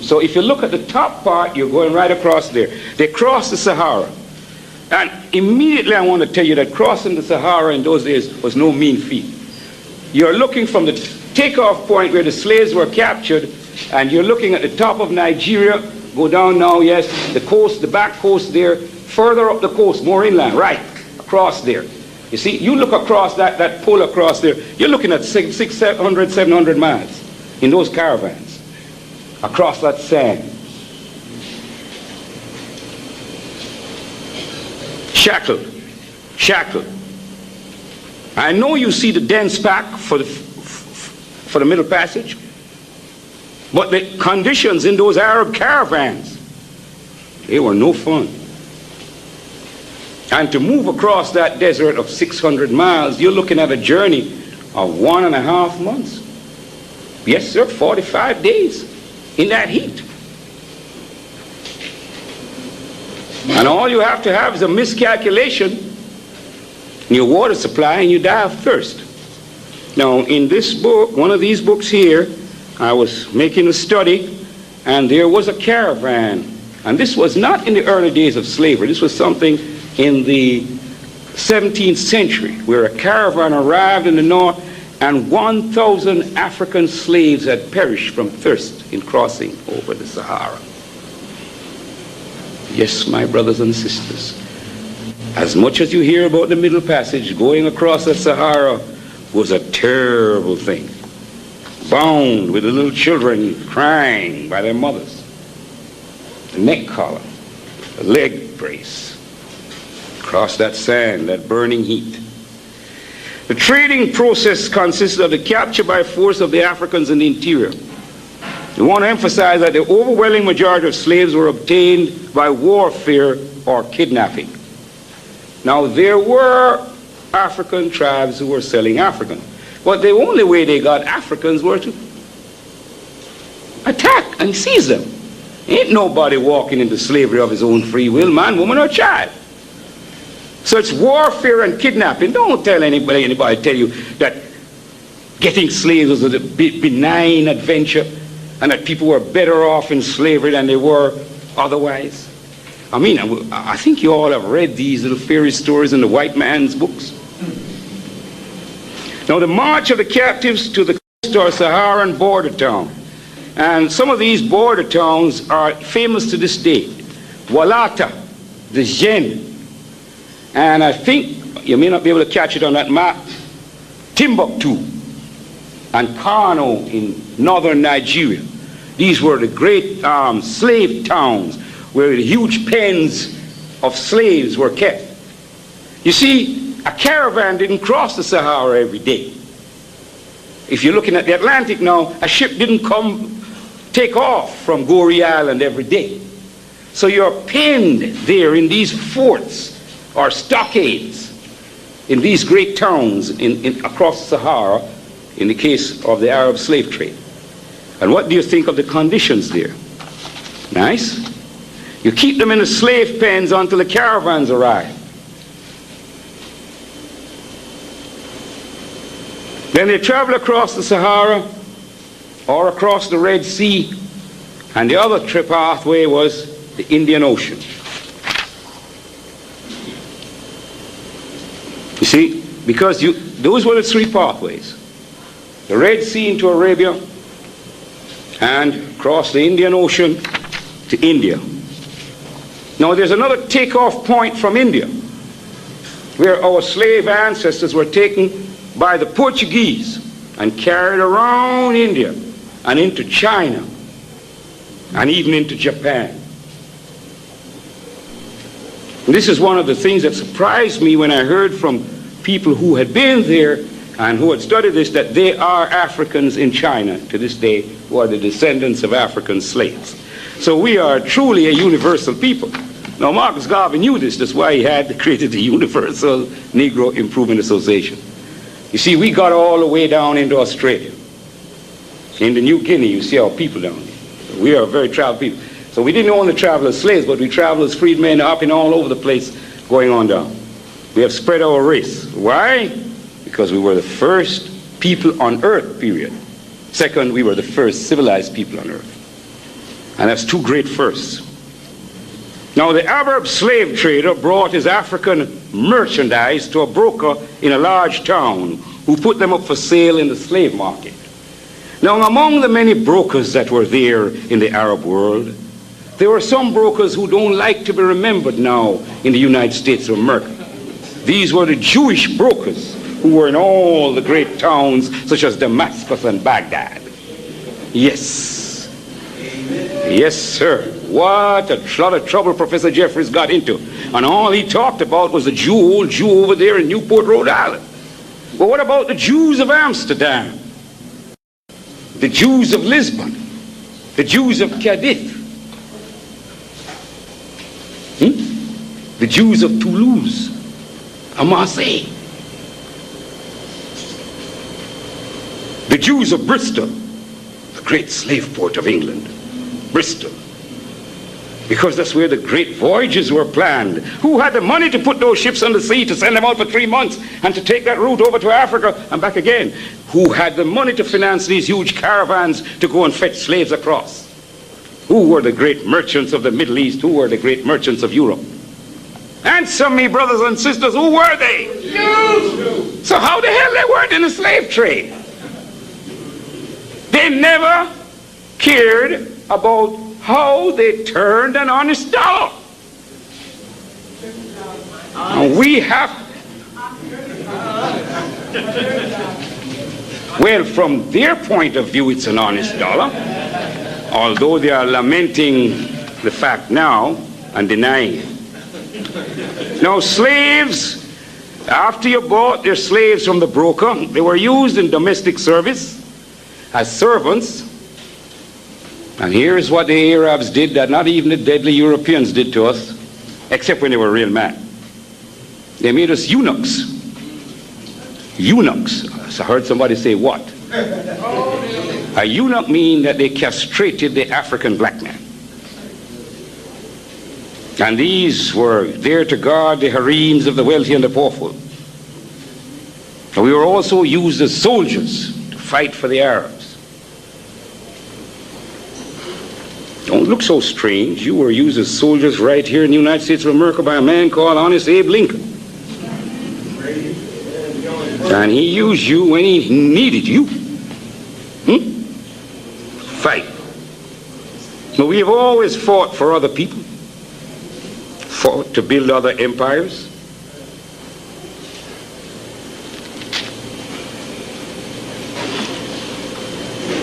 S1: So if you look at the top part, you're going right across there. They cross the Sahara. And immediately I want to tell you that crossing the Sahara in those days was no mean feat. You're looking from the takeoff point where the slaves were captured, and you're looking at the top of Nigeria, go down now, yes, the coast, the back coast there, further up the coast, more inland, right, across there. You see, you look across that pull across there, you're looking at 600, 700 miles in those caravans, across that sand. Shackled. I know you see the dense pack for the Middle Passage, but the conditions in those Arab caravans, they were no fun. And to move across that desert of 600 miles, you're looking at a journey of 1.5 months. Yes, sir, 45 days in that heat. And all you have to have is a miscalculation in your water supply and you die of thirst. Now, in this book, one of these books here, I was making a study, and there was a caravan. And this was not in the early days of slavery. This was something in the 17th century, where a caravan arrived in the north, and 1,000 African slaves had perished from thirst in crossing over the Sahara. Yes, my brothers and sisters, as much as you hear about the Middle Passage, going across the Sahara was a terrible thing. Bound with the little children crying by their mothers. The neck collar, the leg brace, across that sand, that burning heat. The trading process consists of the capture by force of the Africans in the interior. We want to emphasize that the overwhelming majority of slaves were obtained by warfare or kidnapping. Now, there were African tribes who were selling Africans, but the only way they got Africans were to attack and seize them. Ain't nobody walking into slavery of his own free will, man, woman, or child. So it's warfare and kidnapping. Don't tell anybody tell you that getting slaves was a benign adventure and that people were better off in slavery than they were otherwise. I mean, I think you all have read these little fairy stories in the white man's books. Now, the march of the captives to the coast or Saharan border town. And some of these border towns are famous to this day. Walata, the Jen, and I think you may not be able to catch it on that map, Timbuktu and Kano in northern Nigeria. These were the great slave towns where the huge pens of slaves were kept. You see, a caravan didn't cross the Sahara every day. If you're looking at the Atlantic now, a ship didn't take off from Goree Island every day. So you're penned there in these forts or stockades in these great towns across the Sahara in the case of the Arab slave trade. And what do you think of the conditions there? Nice? You keep them in the slave pens until the caravans arrive. Then they travel across the Sahara or across the Red Sea, and the other trip pathway was the Indian Ocean. You see, because those were the three pathways. The Red Sea into Arabia, and across the Indian Ocean to India. Now there's another takeoff point from India, where our slave ancestors were taken by the Portuguese and carried around India and into China and even into Japan. This is one of the things that surprised me when I heard from people who had been there and who had studied this, that there are Africans in China to this day who are the descendants of African slaves. So we are truly a universal people. Now Marcus Garvey knew this, that's why he had created the Universal Negro Improvement Association. You see, we got all the way down into Australia. In the New Guinea, you see our people down there. We are a very traveled people. So we didn't only travel as slaves, but we traveled as freedmen up and all over the place going on down. We have spread our race. Why? Because we were the first people on earth, period. Second, we were the first civilized people on earth. And that's two great firsts. Now, the Arab slave trader brought his African merchandise to a broker in a large town who put them up for sale in the slave market. Now, among the many brokers that were there in the Arab world, there were some brokers who don't like to be remembered now in the United States of America. These were the Jewish brokers who were in all the great towns such as Damascus and Baghdad. Yes. Yes, sir. What a lot of trouble Professor Jeffries got into. And all he talked about was the old Jew over there in Newport, Rhode Island. But what about the Jews of Amsterdam? The Jews of Lisbon? The Jews of Cadiz? The Jews of Toulouse and Marseille? The Jews of Bristol, the great slave port of England, Bristol. Because that's where the great voyages were planned. Who had the money to put those ships on the sea to send them out for 3 months and to take that route over to Africa and back again? Who had the money to finance these huge caravans to go and fetch slaves across? Who were the great merchants of the Middle East? Who were the great merchants of Europe? Answer me, brothers and sisters, who were they? Jews! So how the hell they weren't in the slave trade? They never cared about how they turned an honest dollar. And we have... Well, from their point of view, it's an honest dollar, although they are lamenting the fact now and denying it. Now, slaves, after you bought their slaves from the broker, they were used in domestic service as servants. And here's what the Arabs did that not even the deadly Europeans did to us, except when they were real mad. They made us eunuchs. Eunuchs. So I heard somebody say, what? A eunuch means that they castrated the African black man. And these were there to guard the harems of the wealthy and the powerful. And we were also used as soldiers to fight for the Arabs. Don't look so strange. You were used as soldiers right here in the United States of America by a man called Honest Abe Lincoln. And he used you when he needed you. Fight. But we have always fought for other people. Fought to build other empires.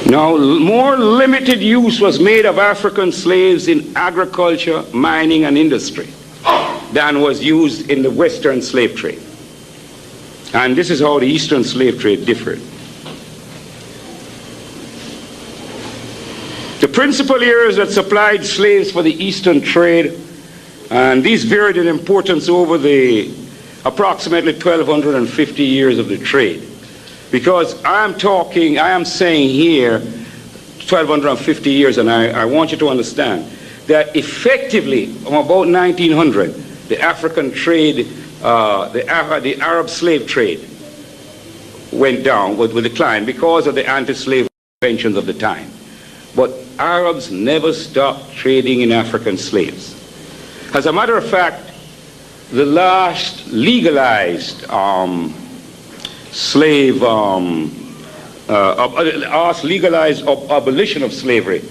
S1: Now, more limited use was made of African slaves in agriculture, mining, and industry than was used in the Western slave trade. And this is how the Eastern slave trade differed. The principal areas that supplied slaves for the Eastern trade, and these varied in importance over the approximately 1,250 years of the trade. Because I am saying here 1,250 years, and I want you to understand that effectively from about 1900, the African trade, the Arab slave trade went down, would decline because of the anti-slave conventions of the time. But Arabs never stopped trading in African slaves. As a matter of fact, the last legalized abolition of slavery,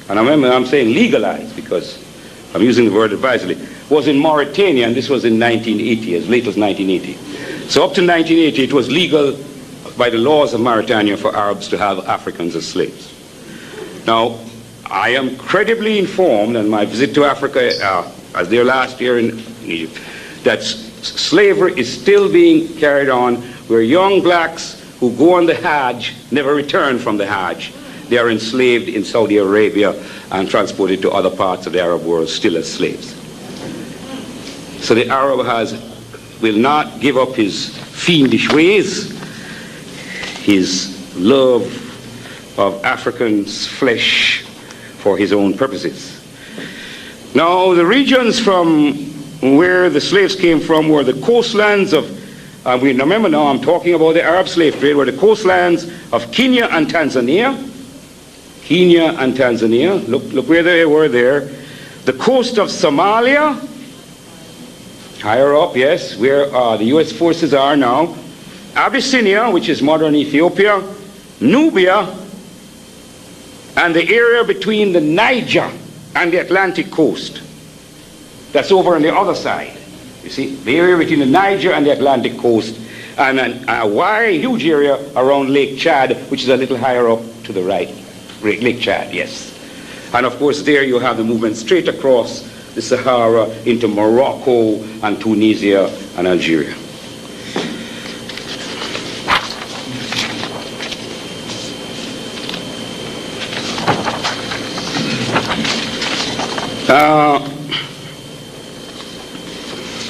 S1: and I'm saying legalized because I'm using the word advisedly, was in Mauritania, and this was in 1980, as late as 1980. So up to 1980, it was legal by the laws of Mauritania for Arabs to have Africans as slaves. Now, I am credibly informed, and my visit to Africa, as there last year in Egypt, that slavery is still being carried on, where young blacks who go on the Hajj never return from the Hajj. They are enslaved in Saudi Arabia and transported to other parts of the Arab world still as slaves. So the Arab will not give up his fiendish ways, his love of Africans' flesh for his own purposes. Now, the regions from where the slaves came from were the coastlands of, remember now I'm talking about the Arab slave trade, were the coastlands of Kenya and Tanzania. Kenya and Tanzania, look where they were there. The coast of Somalia, higher up, yes, where the U.S. forces are now. Abyssinia, which is modern Ethiopia. Nubia, and the area between the Niger and the Atlantic coast. That's over on the other side. You see, the area between the Niger and the Atlantic coast, and a wide, huge area around Lake Chad, which is a little higher up to the right. Lake Chad, yes. And of course there you have the movement straight across the Sahara into Morocco and Tunisia and Algeria.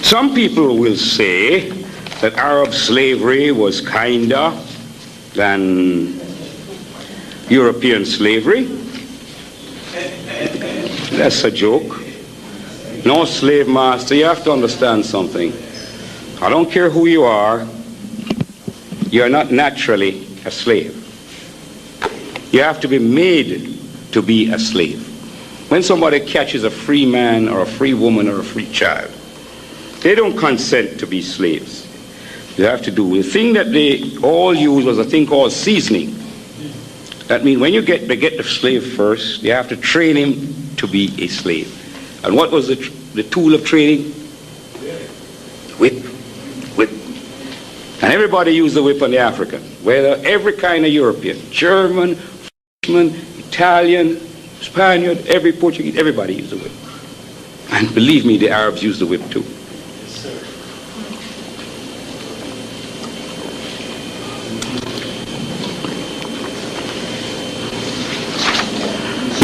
S1: Some people will say that Arab slavery was kinder than European slavery. That's a joke. No slave master, you have to understand something. I don't care who you are not naturally a slave. You have to be made to be a slave. When somebody catches a free man or a free woman or a free child, they don't consent to be slaves. You have to do. The thing that they all use was a thing called seasoning. That means when they get the slave first, they have to train him to be a slave. And what was the tool of training? Whip. Whip. And everybody used the whip on the African. Whether every kind of European, German, Frenchman, Italian, Spaniard, every Portuguese, everybody used the whip. And believe me, the Arabs used the whip too.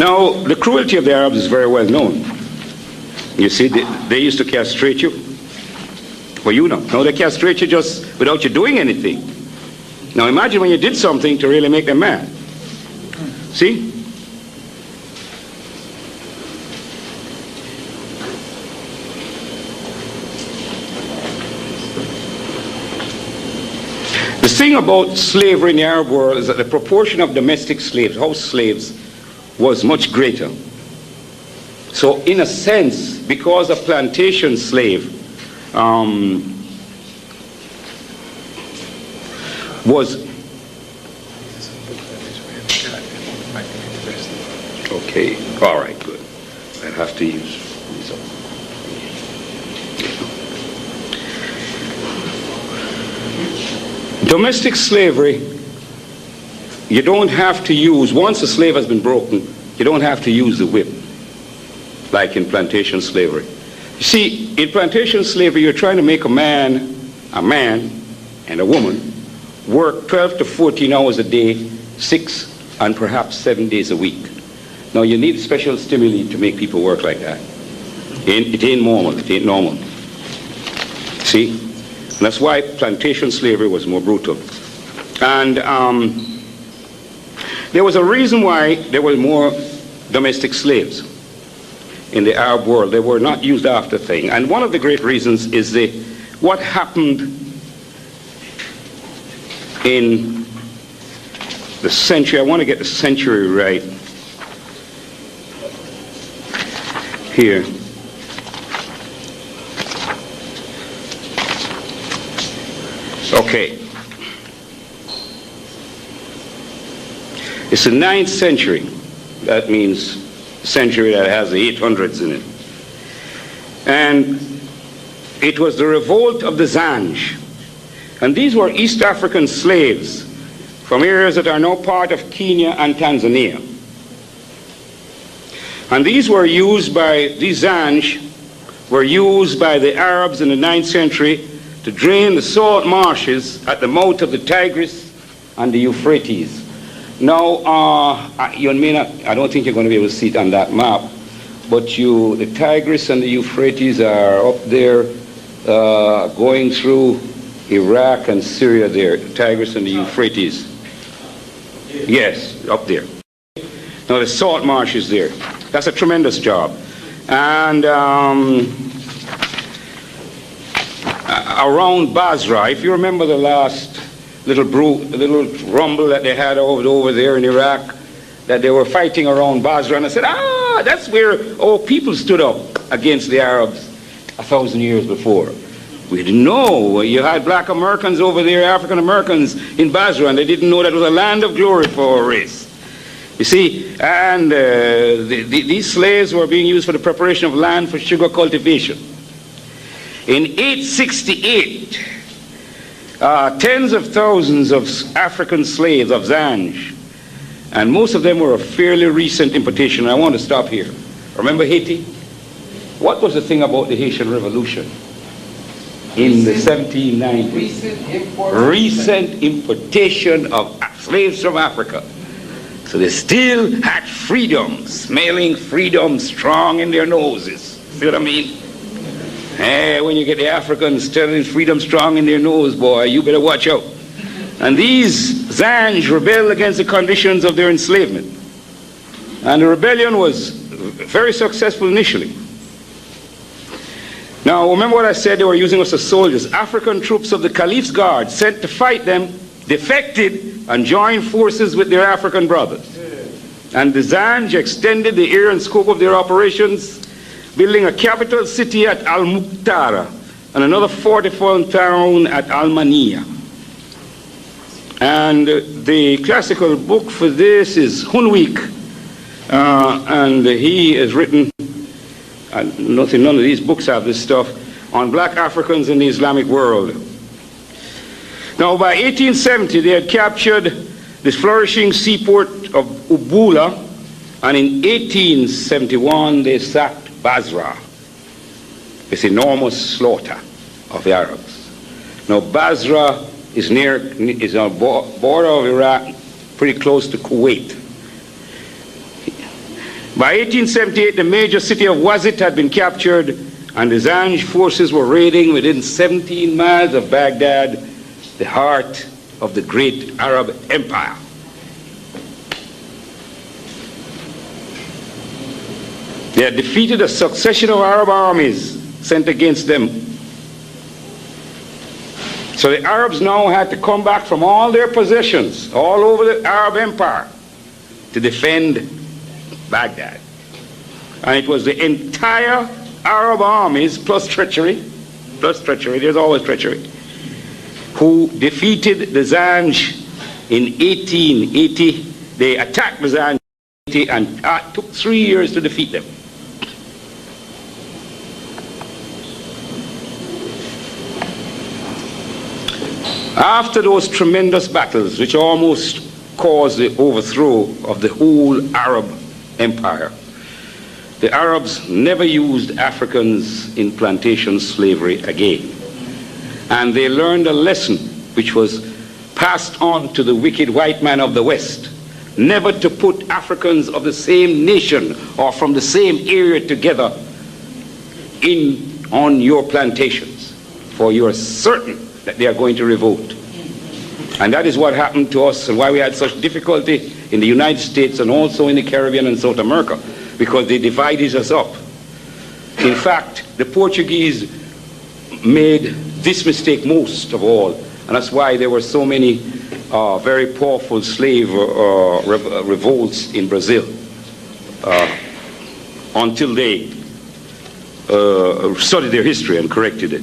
S1: Now, the cruelty of the Arabs is very well known. You see, they used to castrate you. Well, you know. Now they castrate you just without you doing anything. Now imagine when you did something to really make them mad. See? The thing about slavery in the Arab world is that the proportion of domestic slaves, house slaves, was much greater. So in a sense, because a plantation slave was okay, all right, good. I'd have to use these. Domestic slavery, you don't have to use, once a slave has been broken, you don't have to use the whip, like in plantation slavery. You see, in plantation slavery, you're trying to make a man and a woman work 12 to 14 hours a day, 6 and perhaps 7 days a week. Now, you need special stimuli to make people work like that. It ain't normal. It ain't normal. See? And that's why plantation slavery was more brutal. And there was a reason why there were more domestic slaves in the Arab world. They were not used after thing. And one of the great reasons is what happened in the century. I want to get the century right here. Okay. It's the 9th century. That means century that has the 800s in it. And it was the revolt of the Zanj. And these were East African slaves from areas that are now part of Kenya and Tanzania. And these were used by these Zanj were used by the Arabs in the 9th century to drain the salt marshes at the mouth of the Tigris and the Euphrates. Now, you may not, I don't think you're going to be able to see it on that map, but the Tigris and the Euphrates are up there going through Iraq and Syria there, the Tigris and the Euphrates. Yes, up there. Now the salt marsh is there. That's a tremendous job. And around Basra, if you remember the last little rumble that they had over there in Iraq, that they were fighting around Basra, and I said, that's where our people stood up against the Arabs 1,000 years before. We didn't know. You had black Americans over there, African Americans in Basra, and they didn't know that it was a land of glory for our race. You see, and these slaves were being used for the preparation of land for sugar cultivation. In 868, tens of thousands of African slaves of Zanj, and most of them were a fairly recent importation. I want to stop here. Remember Haiti? What was the thing about the Haitian Revolution in the 1790s? Recent importation of slaves from Africa. So they still had freedom, smelling freedom strong in their noses. See what I mean? Hey, when you get the Africans telling freedom strong in their nose, boy, you better watch out. And these Zanj rebelled against the conditions of their enslavement. And the rebellion was very successful initially. Now, remember what I said, they were using us as soldiers. African troops of the Caliph's guard sent to fight them defected and joined forces with their African brothers. And the Zanj extended the area and scope of their operations, building a capital city at Al-Muqtara and another fortified town at Al-Maniya. And the classical book for this is Hunwick, and he has written, none of these books have this stuff, on black Africans in the Islamic world. Now, by 1870, they had captured this flourishing seaport of Ubula, and in 1871, they sacked Basra. This enormous slaughter of the Arabs. Now, Basra is on the border of Iraq, pretty close to Kuwait. By 1878, the major city of Wazit had been captured, and the Zanj forces were raiding within 17 miles of Baghdad, the heart of the great Arab Empire. They had defeated a succession of Arab armies sent against them. So the Arabs now had to come back from all their possessions all over the Arab Empire to defend Baghdad. And it was the entire Arab armies plus treachery, there's always treachery, who defeated the Zanj in 1880. They attacked the Zanj and it took 3 years to defeat them. After those tremendous battles, which almost caused the overthrow of the whole Arab empire, the Arabs never used Africans in plantation slavery again. And they learned a lesson which was passed on to the wicked white man of the West, never to put Africans of the same nation or from the same area together on your plantations, for you are certain that they are going to revolt. And that is what happened to us and why we had such difficulty in the United States and also in the Caribbean and South America, because they divided us up. In fact, the Portuguese made this mistake most of all, and that's why there were so many very powerful slave revolts in Brazil until they studied their history and corrected it.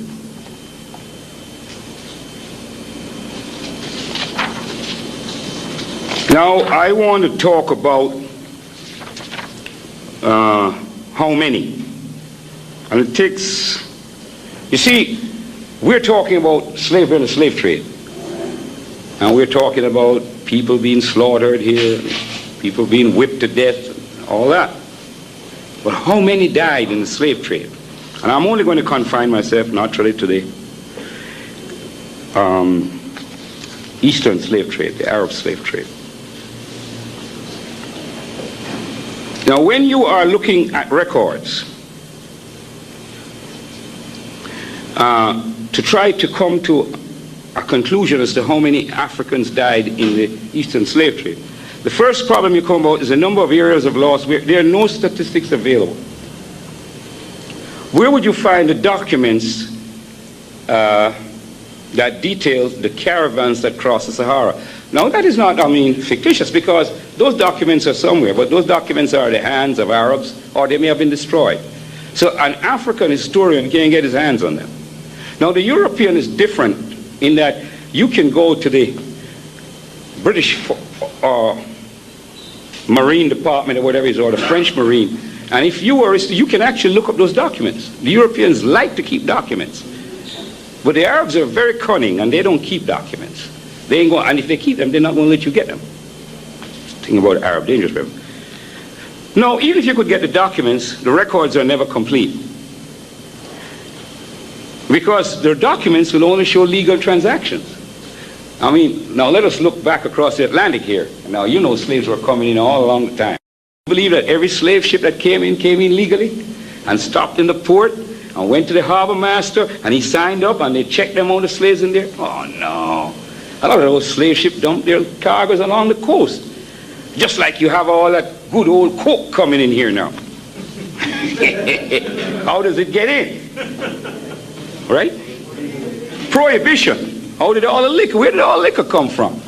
S1: Now, I want to talk about how many. And it takes, you see, we're talking about slavery and the slave trade. And we're talking about people being slaughtered here, people being whipped to death, all that. But how many died in the slave trade? And I'm only going to confine myself naturally to the Eastern slave trade, the Arab slave trade. Now, when you are looking at records to try to come to a conclusion as to how many Africans died in the Eastern slave trade, the first problem you come about is the number of areas of loss where there are no statistics available. Where would you find the documents that details the caravans that crossed the Sahara? Now, that is not, fictitious, because those documents are somewhere, but those documents are in the hands of Arabs, or they may have been destroyed. So an African historian can't get his hands on them. Now, the European is different in that you can go to the British Marine Department or whatever it is, or the French Marine, and if you were, you can actually look up those documents. The Europeans like to keep documents. But the Arabs are very cunning, and they don't keep documents. They ain't going, and if they keep them, they're not going to let you get them. Think about Arab dangerous people. No, even if you could get the documents, the records are never complete. Because their documents will only show legal transactions. Now let us look back across the Atlantic here. Now, you know slaves were coming in all along the time. I believe that every slave ship that came in legally and stopped in the port and went to the harbor master, and he signed up, and they checked them on the slaves in there. Oh, no. A lot of those slave ships dumped their cargoes along the coast. Just like you have all that good old coke coming in here now. How does it get in? Right? Prohibition. How did all the liquor, where did all the liquor come from?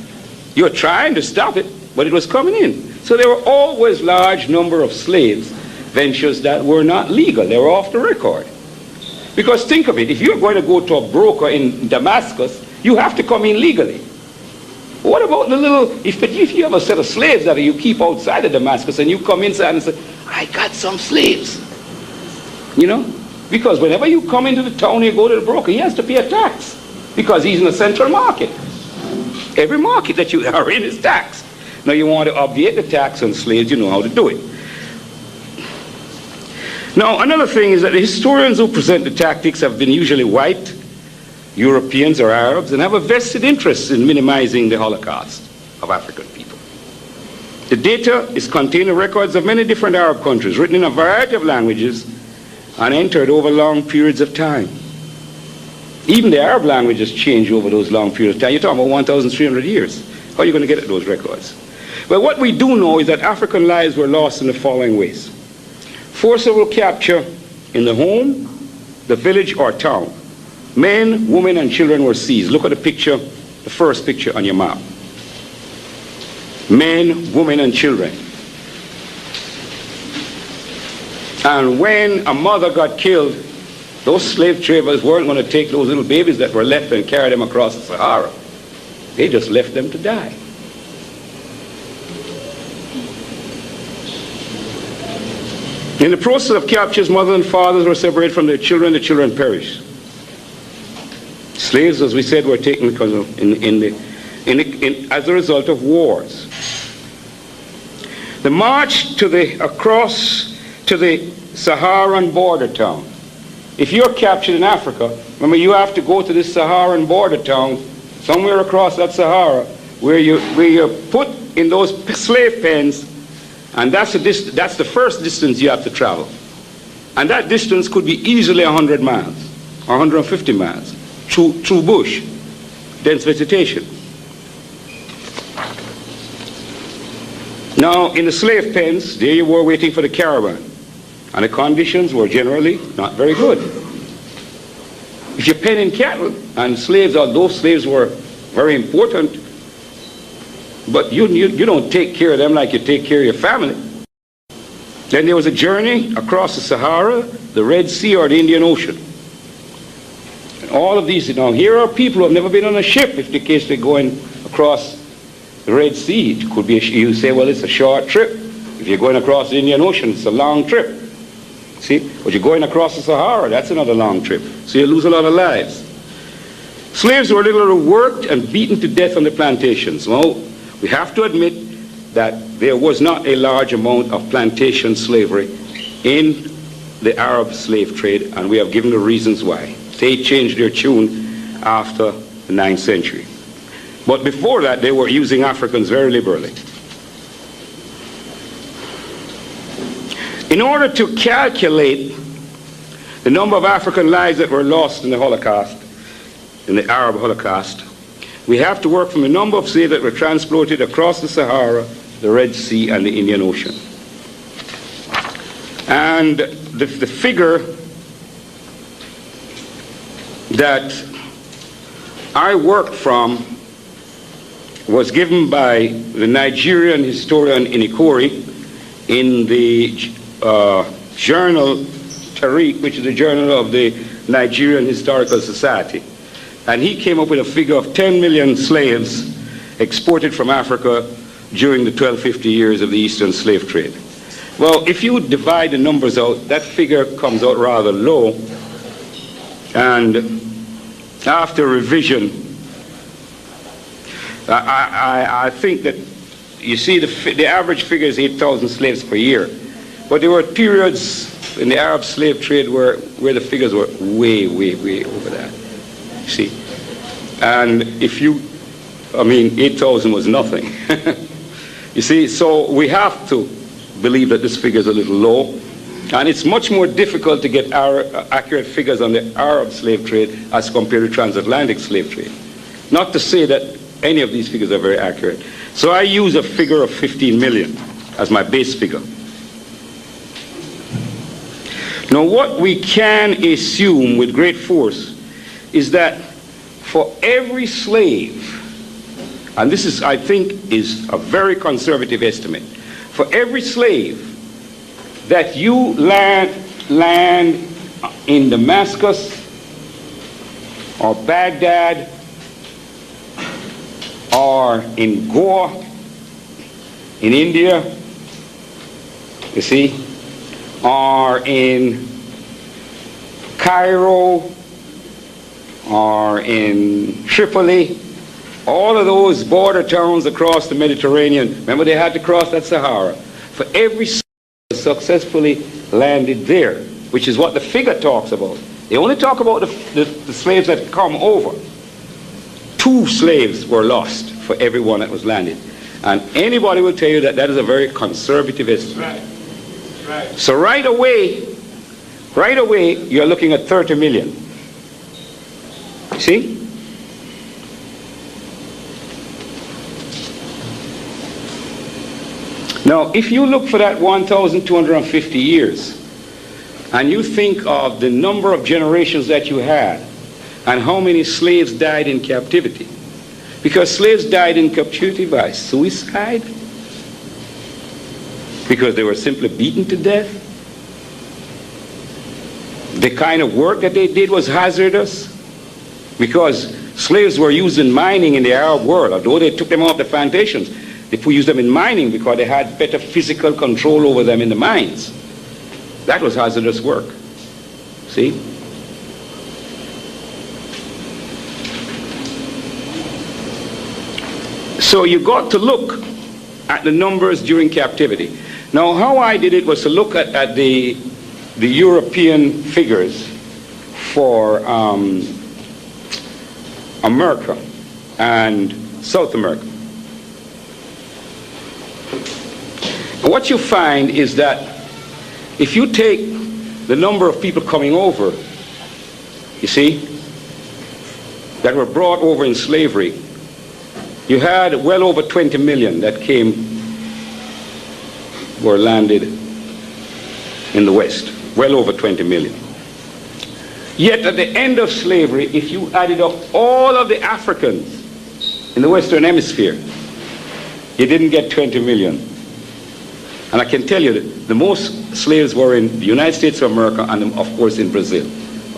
S1: You're trying to stop it, but it was coming in. So there were always large number of slaves ventures that were not legal. They were off the record. Because think of it, if you're going to go to a broker in Damascus, you have to come in legally. What about the little, if you have a set of slaves that you keep outside of Damascus and you come inside and say, I got some slaves. You know? Because whenever you come into the town, you go to the broker, he has to pay a tax. Because he's in the central market. Every market that you are in is taxed. Now you want to obviate the tax on slaves, you know how to do it. Now, another thing is that the historians who present the tactics have been usually white, Europeans or Arabs, and have a vested interest in minimizing the Holocaust of African people. The data is contained in records of many different Arab countries, written in a variety of languages and entered over long periods of time. Even the Arab languages change over those long periods of time. You're talking about 1,300 years. How are you going to get at those records? Well, what we do know is that African lives were lost in the following ways. Forcible capture in the home, the village or town. Men, women, and children were seized. Look at the picture, the first picture on your map. Men, women, and children. And when a mother got killed, those slave traders weren't going to take those little babies that were left and carry them across the Sahara. They just left them to die. In the process of captures, mothers and fathers were separated from their children, the children perished. Slaves, as we said, were taken because of, as a result of wars. The march across to the Saharan border town. If you're captured in Africa, remember you have to go to this Saharan border town, somewhere across that Sahara, where you're put in those slave pens, and that's the first distance you have to travel. And that distance could be easily 100 miles or 150 miles through bush, dense vegetation. Now, in the slave pens, there you were waiting for the caravan. And the conditions were generally not very good. If you're penning cattle, and slaves, although slaves were very important, but you don't take care of them like you take care of your family. Then there was a journey across the Sahara, the Red Sea, or the Indian Ocean. And all of these, now here are people who have never been on a ship, if the case they're going across the Red Sea. It could be, you say, well, it's a short trip. If you're going across the Indian Ocean, it's a long trip. See, but you're going across the Sahara, that's another long trip. So you lose a lot of lives. Slaves were literally worked and beaten to death on the plantations. Well, we have to admit that there was not a large amount of plantation slavery in the Arab slave trade, and we have given the reasons why. They changed their tune after the 9th century. But before that, they were using Africans very liberally. In order to calculate the number of African lives that were lost in the Holocaust, in the Arab Holocaust, we have to work from the number of slaves that were transported across the Sahara, the Red Sea, and the Indian Ocean. And the figure that I worked from was given by the Nigerian historian Inikori in the journal Tariq, which is the journal of the Nigerian Historical Society. And he came up with a figure of 10 million slaves exported from Africa during the 1250 years of the Eastern slave trade. Well, if you divide the numbers out, that figure comes out rather low. And after revision, I think that, you see, the average figure is 8,000 slaves per year. But there were periods in the Arab slave trade where the figures were way, way, way over that. You see? And if you, 8,000 was nothing. You see, so we have to believe that this figure is a little low. And it's much more difficult to get accurate figures on the Arab slave trade as compared to transatlantic slave trade. Not to say that any of these figures are very accurate. So I use a figure of 15 million as my base figure. Now what we can assume with great force is that for every slave, and this is, I think, is a very conservative estimate, for every slave that you land in Damascus or Baghdad or in Goa in India, you see, or in Cairo or in Tripoli, all of those border towns across the Mediterranean, remember they had to cross that Sahara, for every successfully landed there, which is what the figure talks about. They only talk about the slaves that come over. 2 slaves were lost for every one that was landed. And anybody will tell you that that is a very conservative estimate. Right. So right away, you're looking at 30 million. See? Now, if you look for that 1,250 years, and you think of the number of generations that you had, and how many slaves died in captivity, because slaves died in captivity by suicide, because they were simply beaten to death. The kind of work that they did was hazardous, because slaves were used in mining in the Arab world. Although they took them off the plantations, they used them in mining because they had better physical control over them in the mines. That was hazardous work. See? So you got to look at the numbers during captivity. Now, how I did it was to look at the European figures for America and South America. What you find is that if you take the number of people coming over, you see, that were brought over in slavery, you had well over 20 million that were landed in the West. Well over 20 million. Yet at the end of slavery, if you added up all of the Africans in the Western Hemisphere, you didn't get 20 million. And I can tell you that the most slaves were in the United States of America and, of course, in Brazil.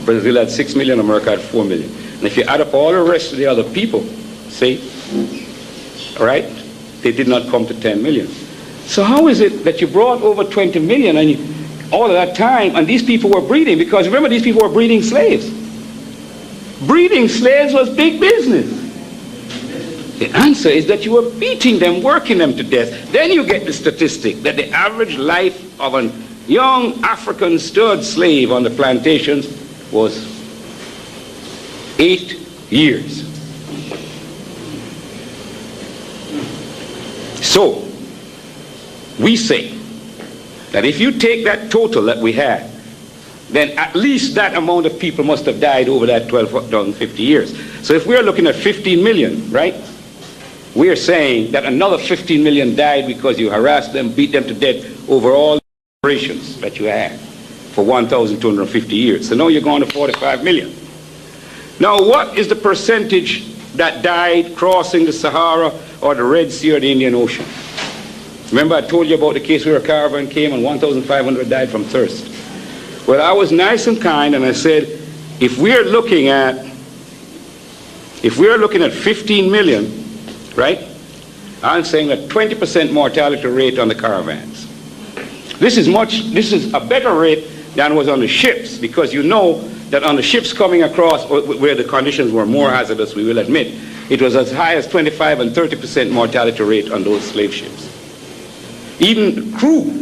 S1: Brazil had 6 million, America had 4 million. And if you add up all the rest of the other people, see, right, they did not come to 10 million. So how is it that you brought over 20 million and all of that time, and these people were breeding? Because remember, these people were breeding slaves. Breeding slaves was big business. The answer is that you were beating them, working them to death. Then you get the statistic that the average life of an young African stud slave on the plantations was 8 years. So, we say that if you take that total that we had, then at least that amount of people must have died over that 1250 years. So if we're looking at 15 million, right? We're saying that another 15 million died because you harassed them, beat them to death over all the generations that you had for 1,250 years. So now you're going to 45 million. Now what is the percentage that died crossing the Sahara or the Red Sea or the Indian Ocean? Remember I told you about the case where a caravan came and 1,500 died from thirst. Well, I was nice and kind and I said, if we're looking at 15 million, right? I'm saying that 20% mortality rate on the caravans. This is a better rate than was on the ships, because you know that on the ships coming across where the conditions were more hazardous, we will admit, it was as high as 25 and 30% mortality rate on those slave ships. Even the crew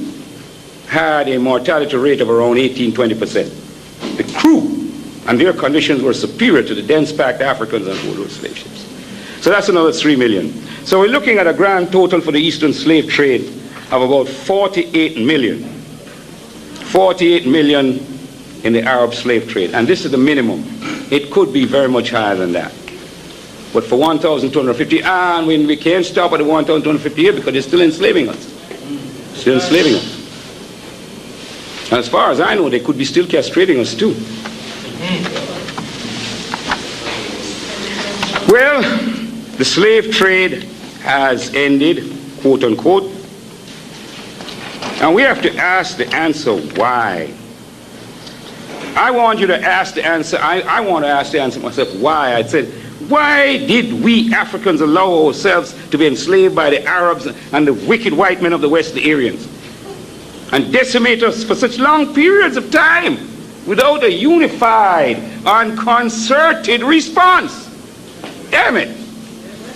S1: had a mortality rate of around 18-20%. The crew and their conditions were superior to the dense packed Africans on board those slave ships. So that's another 3 million. So we're looking at a grand total for the Eastern slave trade of about 48 million. 48 million in the Arab slave trade. And this is the minimum. It could be very much higher than that. But for 1,250, and we can't stop at the 1,250 here because they're still enslaving us. Still enslaving us. And as far as I know, they could be still castrating us too. Well, the slave trade has ended, quote unquote. And we have to ask the answer, why? I want you to ask the answer, I want to ask the answer myself, why? I said, why did we Africans allow ourselves to be enslaved by the Arabs and the wicked white men of the West, the Aryans, and decimate us for such long periods of time without a unified and concerted response? Damn it.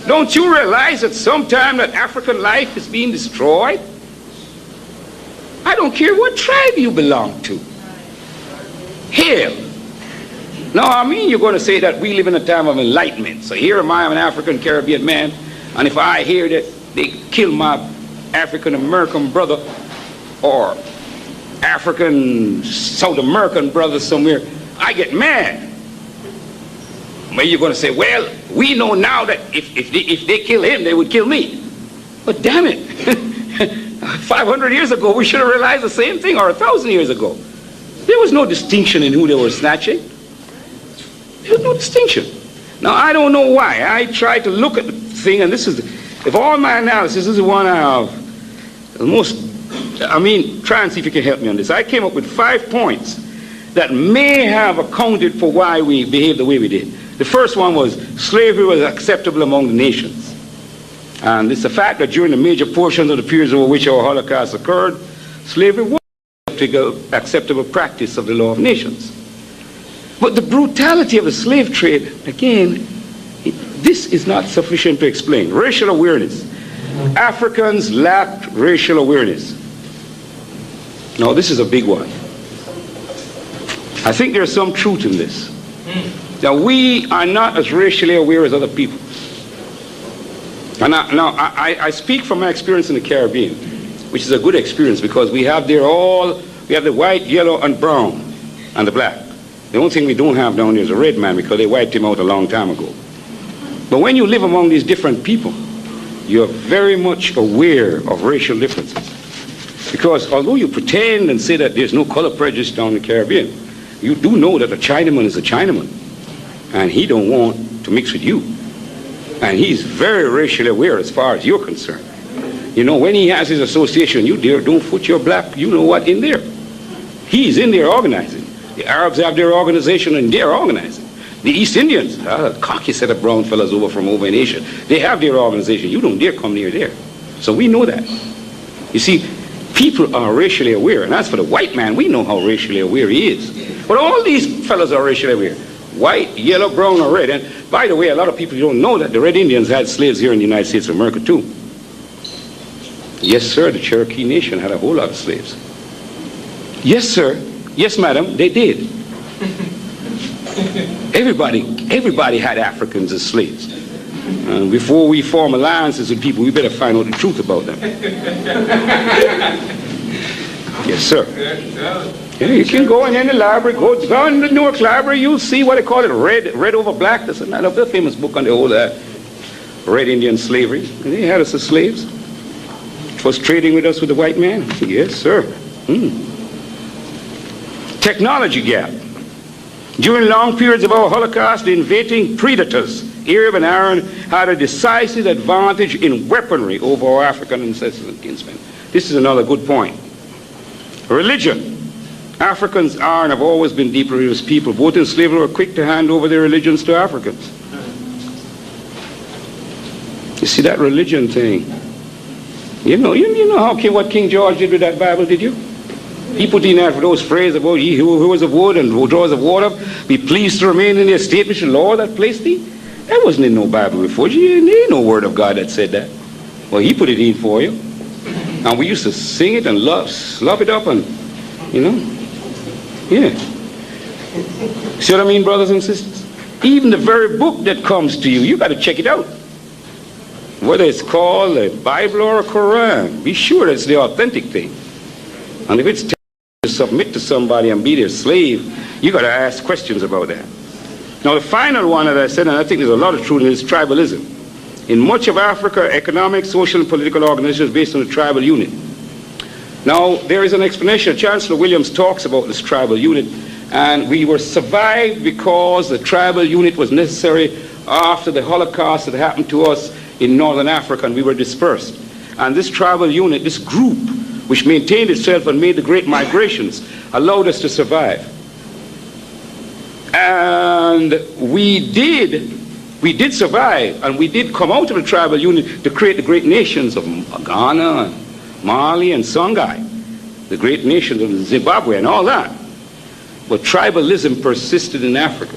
S1: Don't you realize at some time that African life is being destroyed? I don't care what tribe you belong to. Hell. Now, I mean, you're going to say that we live in a time of enlightenment. So here am I, I'm an African Caribbean man, and if I hear that they kill my African American brother or African South American brother somewhere, I get mad. Well, you're going to say, well, we know now that if they kill him, they would kill me. But damn it, 500 years ago, we should have realized the same thing, or 1,000 years ago. There was no distinction in who they were snatching. There was no distinction. Now, I don't know why. I tried to look at the thing, and this is, if all my analysis, this is one I have the most, try and see if you can help me on this. I came up with 5 points that may have accounted for why we behaved the way we did. The first one was slavery was acceptable among the nations. And it's a fact that during the major portions of the periods over which our Holocaust occurred, slavery was an acceptable practice of the law of nations. But the brutality of the slave trade, again, this is not sufficient to explain. Racial awareness. Africans lacked racial awareness. Now, this is a big one. I think there's some truth in this. Now, we are not as racially aware as other people. And I speak from my experience in the Caribbean, which is a good experience because we have the white, yellow, and brown, and the black. The only thing we don't have down there is a red man because they wiped him out a long time ago. But when you live among these different people, you're very much aware of racial differences. Because although you pretend and say that there's no color prejudice down in the Caribbean, you do know that a Chinaman is a Chinaman. And he don't want to mix with you. And he's very racially aware as far as you're concerned. You know, when he has his association, you dare don't put your black, you know what, in there. He's in there organizing. The Arabs have their organization and they're organizing. The East Indians, a cocky set of brown fellas over in Asia, they have their organization. You don't dare come near there. So we know that. You see, people are racially aware. And as for the white man, we know how racially aware he is. But all these fellas are racially aware. White, yellow, brown, or red. And by the way, a lot of people don't know that the Red Indians had slaves here in the United States of America too. Yes, sir, the Cherokee Nation had a whole lot of slaves. Yes, sir. Yes, madam, they did. Everybody had Africans as slaves. Before we form alliances with people, we better find out the truth about them. Yes, sir. Yeah, you can go in the library, go in the Newark Library, you'll see what they call it, red over black. That's another famous book on the whole Red Indian slavery. And they had us as slaves. It was trading with us with the white man. Yes, sir. Technology gap. During long periods of our Holocaust, the invading predators, Arab and Aryan, had a decisive advantage in weaponry over our African ancestors and kinsmen. This is another good point. Religion. Africans are and have always been deeply religious people. Both in slavery were quick to hand over their religions to Africans. You see that religion thing? You know what King George did with that Bible, did you? He put in there for those phrases about he who is of wood and who draws of water, be pleased to remain in the estate which the Lord hath placed thee. That wasn't in no Bible before. There ain't no word of God that said that. Well, he put it in for you. And we used to sing it and slop it up and, yeah. See what I mean, brothers and sisters? Even the very book that comes to you, you got to check it out. Whether it's called a Bible or a Quran, be sure it's the authentic thing. And if it's to submit to somebody and be their slave, you got to ask questions about that. Now, the final one, as I said, and I think there's a lot of truth in this, tribalism. In much of Africa, economic, social, and political organizations based on the tribal unit. Now, there is an explanation. Chancellor Williams talks about this tribal unit, and we were survived because the tribal unit was necessary after the Holocaust that happened to us in northern Africa, and we were dispersed. And this tribal unit, this group, which maintained itself and made the great migrations, allowed us to survive. And we did survive, and we did come out of the tribal unit to create the great nations of Ghana, and Mali, and Songhai, the great nations of Zimbabwe and all that. But tribalism persisted in Africa,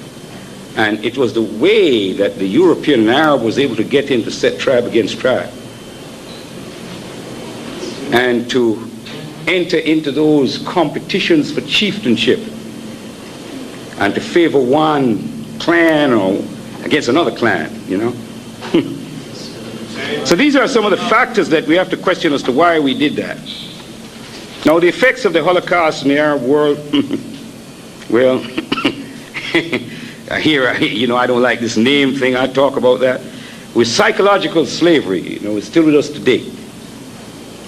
S1: and it was the way that the European and Arab was able to get in to set tribe against tribe, and to enter into those competitions for chieftainship, and to favor one clan or against another clan, So these are some of the factors that we have to question as to why we did that. Now, the effects of the Holocaust in the Arab world, well, I don't like this name thing. I talk about that. With psychological slavery, it's still with us today.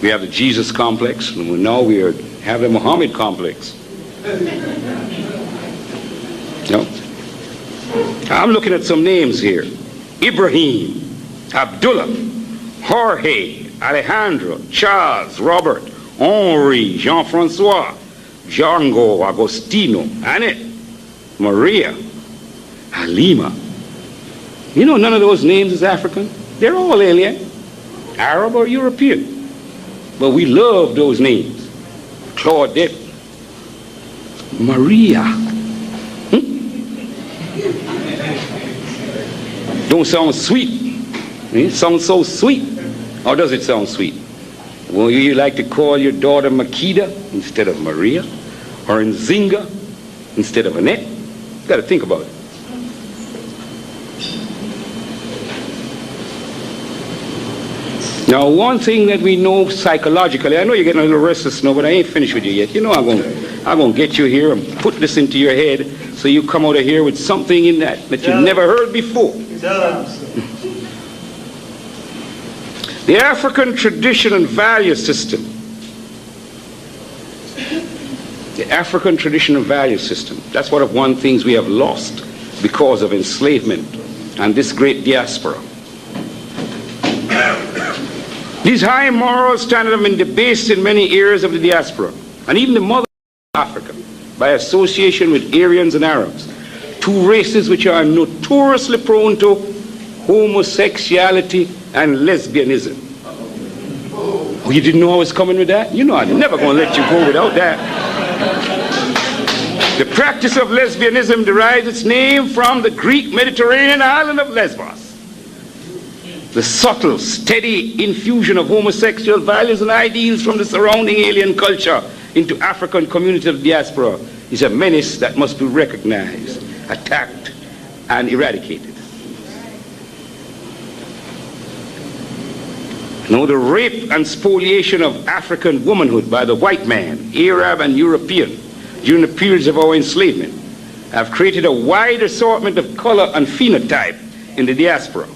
S1: We have the Jesus complex, and now we have the Muhammad complex. I'm looking at some names here. Ibrahim, Abdullah, Jorge, Alejandro, Charles, Robert, Henri, Jean-Francois, Django, Agostino, Annette, Maria, Halima. None of those names is African. They're all alien, Arab or European. But we love those names. Claudette, Maria. Don't sound sweet. It sounds so sweet. Or does it sound sweet? Well, you like to call your daughter Makeda instead of Maria? Or Nzinga instead of Annette? You got to think about it. Now, one thing that we know psychologically, I know you're getting a little restless now, but I ain't finished with you yet. I'm going to get you here and put this into your head so you come out of here with something in that you never heard before. The African tradition and value system. The African tradition and value system. That's one of the things we have lost because of enslavement and this great diaspora. These high moral standards have been debased in many areas of the diaspora, and even the mother of Africa, by association with Aryans and Arabs, two races which are notoriously prone to homosexuality and lesbianism. Oh, you didn't know I was coming with that? I'm never going to let you go without that. The practice of lesbianism derives its name from the Greek Mediterranean island of Lesbos. The subtle, steady infusion of homosexual values and ideals from the surrounding alien culture into African communities of diaspora is a menace that must be recognized, attacked, and eradicated. Now, the rape and spoliation of African womanhood by the white man, Arab and European, during the periods of our enslavement, have created a wide assortment of color and phenotype in the diaspora.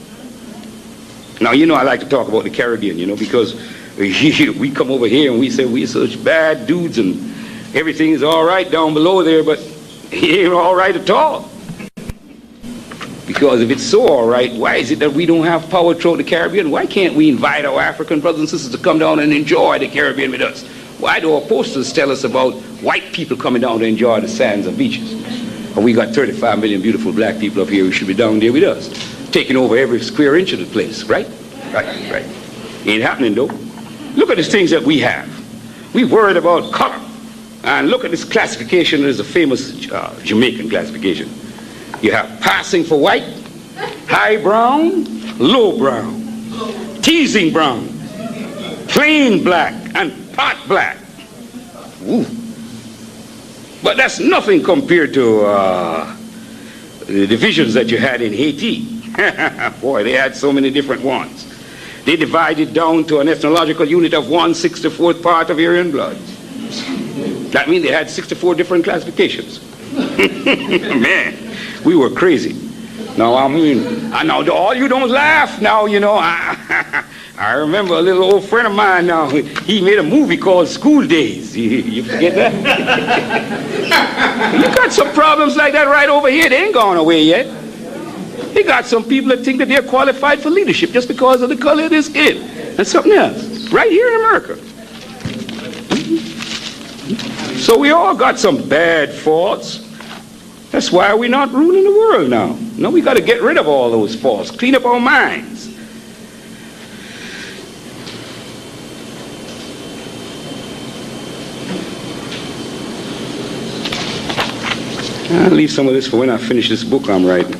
S1: Now, you know I like to talk about the Caribbean, you know, because we come over here and we say we're such bad dudes and everything is all right down below there, but it ain't all right at all. Because if it's so all right, why is it that we don't have power throughout the Caribbean? Why can't we invite our African brothers and sisters to come down and enjoy the Caribbean with us? Why do our posters tell us about white people coming down to enjoy the sands and beaches? And we got 35 million beautiful black people up here who should be down there with us, taking over every square inch of the place, right? Right. Ain't happening though. Look at the things that we have. We worried about color. And look at this classification. There's a famous Jamaican classification. You have passing for white, high brown, low brown, teasing brown, plain black, and pot black. Ooh. But that's nothing compared to the divisions that you had in Haiti. Boy, they had so many different ones. They divided down to an ethnological unit of 1/64th part of Aryan blood. That means they had 64 different classifications. Man, we were crazy. Now, I mean, I know all you don't laugh now, you know. I remember a little old friend of mine now, he made a movie called School Days. You forget that? You got some problems like that right over here. They ain't gone away yet. You got some people that think that they're qualified for leadership just because of the color of their skin and something else. Right here in America. So we all got some bad faults. That's why we're not ruling the world now. No, we got to get rid of all those faults, clean up our minds. I'll leave some of this for when I finish this book I'm writing.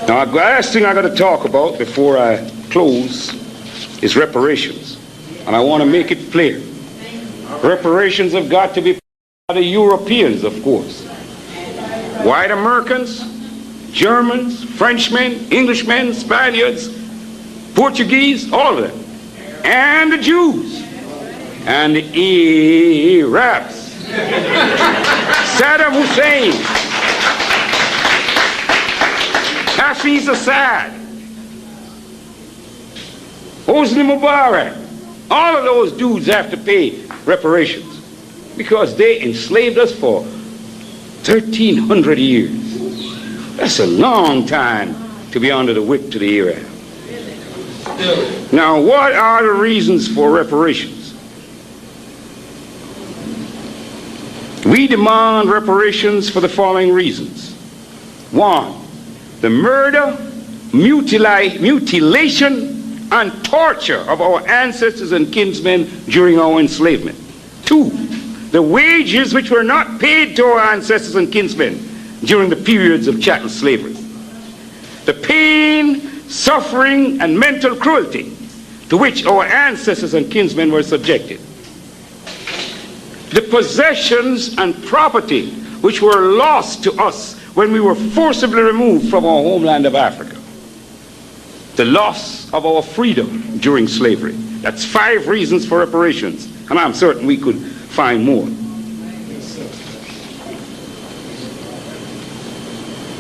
S1: Now, the last thing I got to talk about before I close is reparations. And I want to make it clear. Reparations have got to be by the Europeans, of course. White Americans, Germans, Frenchmen, Englishmen, Spaniards, Portuguese, all of them. And the Jews. And the Arabs. Saddam Hussein. Hafiz Assad. Hosni Mubarak. All of those dudes have to pay reparations because they enslaved us for 1,300 years. That's a long time to be under the whip to the Arab. Now, what are the reasons for reparations? We demand reparations for the following reasons. One, the murder, mutilation, and torture of our ancestors and kinsmen during our enslavement. Two, the wages which were not paid to our ancestors and kinsmen during the periods of chattel slavery. The pain, suffering, and mental cruelty to which our ancestors and kinsmen were subjected. The possessions and property which were lost to us when we were forcibly removed from our homeland of Africa. The loss of our freedom during slavery. That's 5 reasons for reparations, and I'm certain we could find more.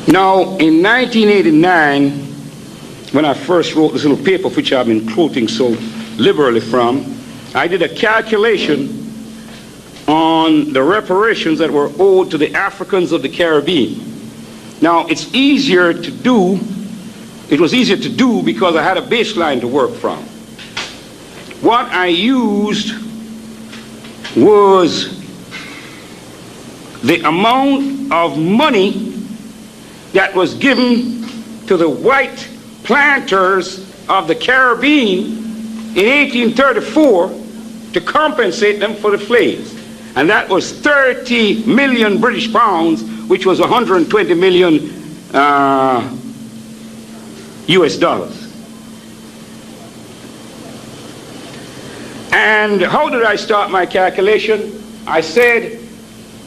S1: Now, in 1989, when I first wrote this little paper, which I've been quoting so liberally from, I did a calculation on the reparations that were owed to the Africans of the Caribbean. Now, it was easier to do because I had a baseline to work from. What I used was the amount of money that was given to the white planters of the Caribbean in 1834 to compensate them for the slaves. And that was 30 million British pounds, which was 120 million US dollars. And how did I start my calculation? I said,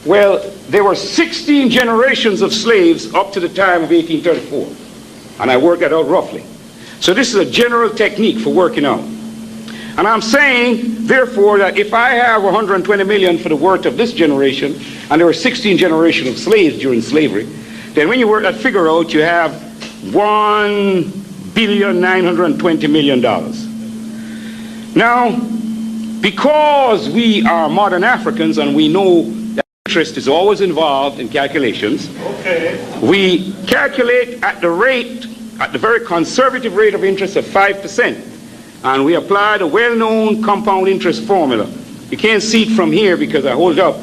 S1: well, there were 16 generations of slaves up to the time of 1834. And I worked that out roughly. So this is a general technique for working out. And I'm saying, therefore, that if I have 120 million for the worth of this generation, and there were 16 generations of slaves during slavery, then when you work that figure out, you have $1,920,000,000. Now, because we are modern Africans and we know that interest is always involved in calculations, we calculate at the rate, at the very conservative rate of interest of 5%. And we apply the well-known compound interest formula. You can't see it from here because I hold it up.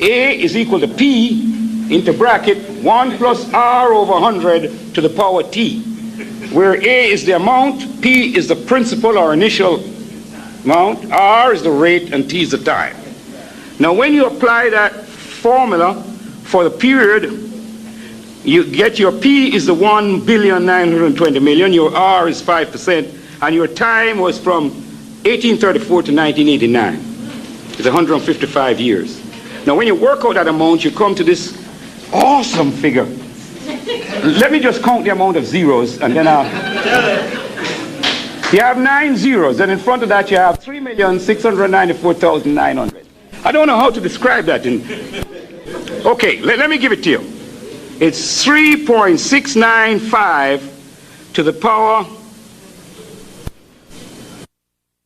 S1: A is equal to P into bracket 1 plus R over 100 to the power T, where A is the amount, P is the principal or initial amount, R is the rate, and T is the time. Now when you apply that formula for the period, you get your P is the 1,920,000,000, your R is 5%, and your time was from 1834 to 1989. It's 155 years. Now when you work out that amount, you come to this awesome figure. Let me just count the amount of zeros, and then you have 9 zeros, and in front of that you have 3,694,900. I don't know how to describe that. Okay, let me give it to you. It's 3.695 to the power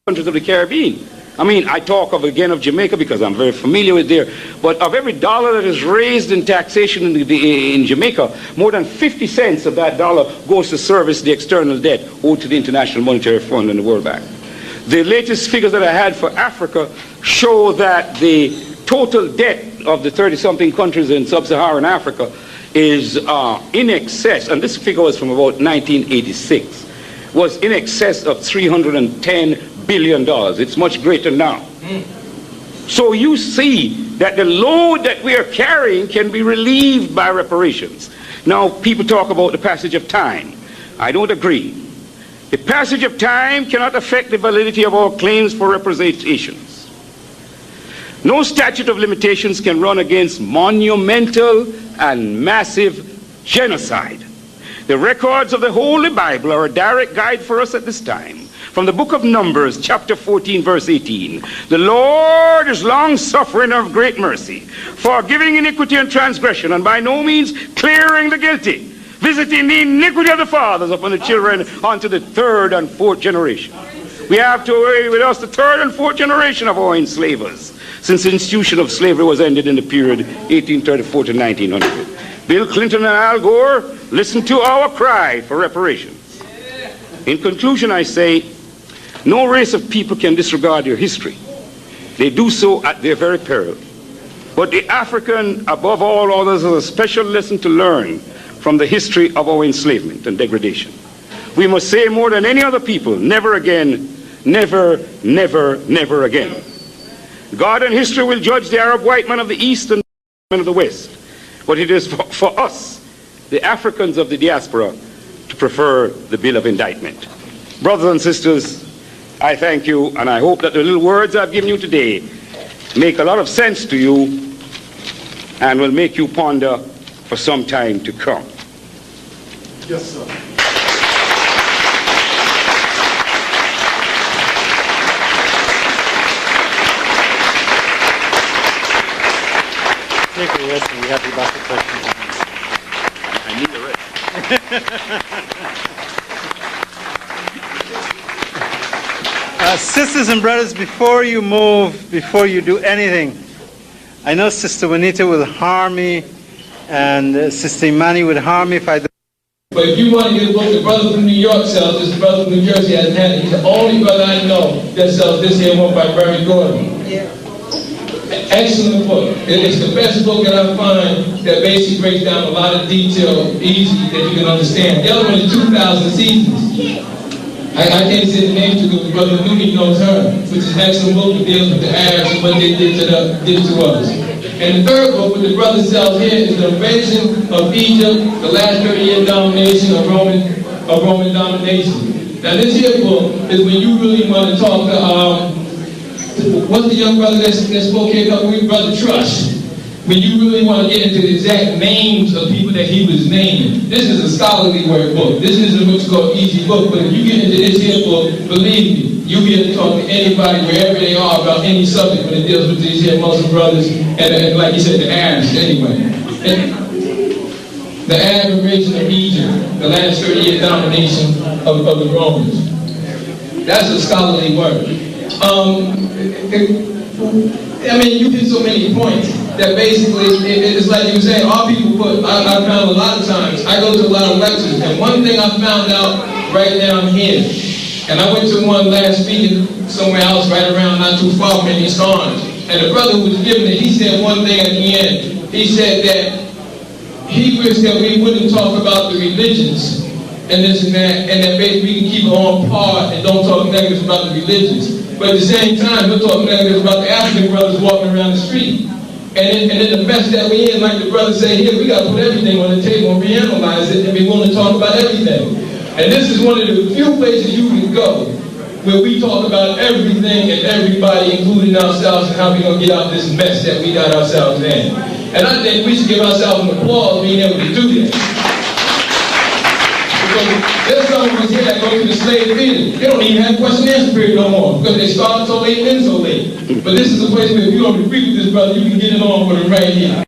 S1: countries of the Caribbean. I mean, I talk again of Jamaica because I'm very familiar with there, but of every dollar that is raised in taxation in Jamaica, more than 50 cents of that dollar goes to service the external debt owed to the International Monetary Fund and the World Bank. The latest figures that I had for Africa show that the total debt of the 30-something countries in sub-Saharan Africa is in excess, and this figure was from about 1986, was in excess of $310 billion. It's much greater now. So you see that the load that we are carrying can be relieved by reparations. Now people talk about the passage of time. I don't agree. The passage of time cannot affect the validity of our claims for reparations. No statute of limitations can run against monumental and massive genocide. The records of the Holy Bible are a direct guide for us at this time. From the book of Numbers, chapter 14, verse 18, the Lord is long-suffering of great mercy, forgiving iniquity and transgression, and by no means clearing the guilty, visiting the iniquity of the fathers upon the children unto the third and fourth generation. We have to away with us the third and fourth generation of our enslavers, since the institution of slavery was ended in the period 1834 to 1900. Bill Clinton and Al Gore, listen to our cry for reparations. In conclusion, I say, no race of people can disregard their history. They do so at their very peril. But the African, above all others, has a special lesson to learn from the history of our enslavement and degradation. We must say more than any other people, never again, never, never, never again. God and history will judge the Arab white man of the East and the man of the West. But it is for us, the Africans of the diaspora, to prefer the bill of indictment. Brothers and sisters, I thank you, and I hope that the little words I've given you today make a lot of sense to you and will make you ponder for some time to come.
S3: Yes, sir.
S4: Take a rest and we have the last question.
S1: I need a rest.
S4: Sisters and brothers, before you move, before you do anything, I know Sister Juanita will harm me, and Sister Imani would harm me if I don't.
S2: But if you want to get a book, the brother from New York sells this, the brother from New Jersey hasn't had it. He's the only brother I know that sells this here one by Barry Gordon. Yeah. Excellent book. It's the best book that I find that basically breaks down a lot of detail easy that you can understand. The other one is 2,000 Seasons. I can't say the name too good, Brother Newman knows her, which is an excellent book that deals with the Arabs and what they did to us. And the third book, what the brother sells here, is the invasion of Egypt, the last 30-year domination of Roman domination. Now this here book is when you really want to talk to What's the young brother that spoke here a couple weeks, Brother Trush? When you really want to get into the exact names of people that he was naming. This is a scholarly work book. This isn't what's called easy book, but if you get into this here book, believe me, you'll be able to talk to anybody wherever they are about any subject when it deals with these here Muslim brothers and like you said, the Arabs anyway. And the Arab invasion of Egypt, the last 30-year domination of the Romans. That's a scholarly work. I mean, you hit so many points that basically, it's like you were saying, our people I found a lot of times, I go to a lot of lectures, and one thing I found out right down here, and I went to one last week somewhere else right around not too far from East Orange, and the brother who was giving it, he said one thing at the end. He said that he wished that we wouldn't talk about the religions and this and that basically we can keep it on par and don't talk negative about the religions. But at the same time, we're talking negative about the African brothers walking around the street. And then the mess that we in, like the brother said here, we got to put everything on the table and reanalyze it and be willing to talk about everything. And this is one of the few places you can go where we talk about everything and everybody, including ourselves, and how we're going to get out of this mess that we got ourselves in. And I think we should give ourselves an applause being able to do that. There's some of us here that go to the slave theater. They don't even have question and answer period no more because they started so late and end so late. But this is a place where if you don't agree with this brother, you can get it on with him right here.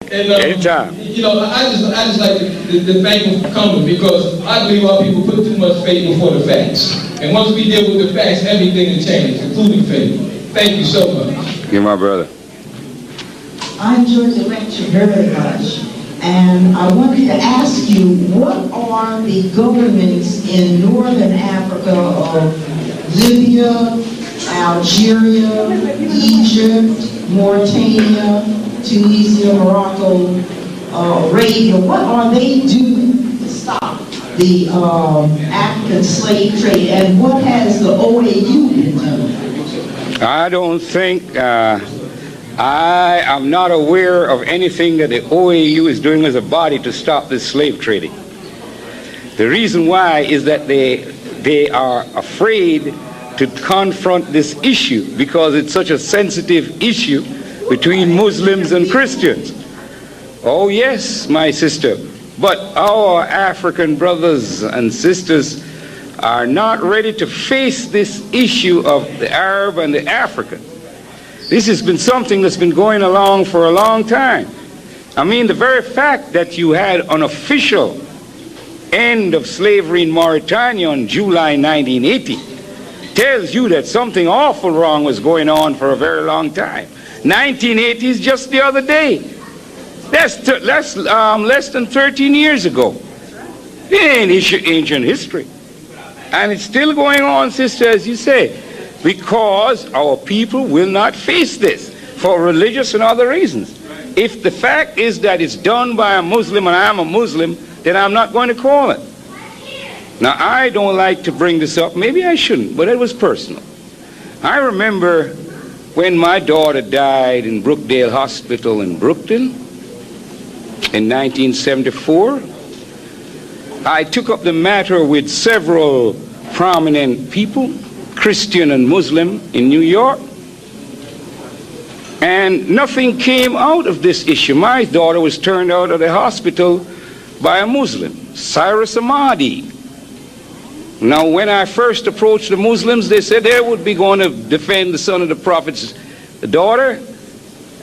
S2: And
S1: anytime.
S2: You know, I just like to thank him for coming because I believe our people put too much faith before the facts. And once we deal with the facts, everything will change, including faith. Thank you so much.
S1: You're my brother.
S5: I enjoyed the lecture very much. And I wanted to ask you, what are the governments in Northern Africa of Libya, Algeria, Egypt, Mauritania, Tunisia, Morocco, Arabia, what are they doing to stop the African slave trade, and what has the OAU been doing?
S1: I don't think I am not aware of anything that the OAU is doing as a body to stop this slave trading. The reason why is that they are afraid to confront this issue because it's such a sensitive issue between Muslims and Christians. Oh yes, my sister, but our African brothers and sisters are not ready to face this issue of the Arab and the African. This has been something that's been going along for a long time. I mean, the very fact that you had an official end of slavery in Mauritania on July 1980 tells you that something awful wrong was going on for a very long time. 1980 is just the other day. That's less than 13 years ago. It ain't ancient history. And it's still going on, sister, as you say, because our people will not face this for religious and other reasons. If the fact is that it's done by a Muslim and I'm a Muslim, then I'm not going to call it. Now, I don't like to bring this up. Maybe I shouldn't, but it was personal. I remember when my daughter died in Brookdale Hospital in Brooklyn in 1974. I took up the matter with several prominent people, Christian and Muslim, in New York, and nothing came out of this issue. My daughter was turned out of the hospital by a Muslim, Cyrus Ahmadi. Now, when I first approached the Muslims, they said they would be going to defend the son of the Prophet's daughter,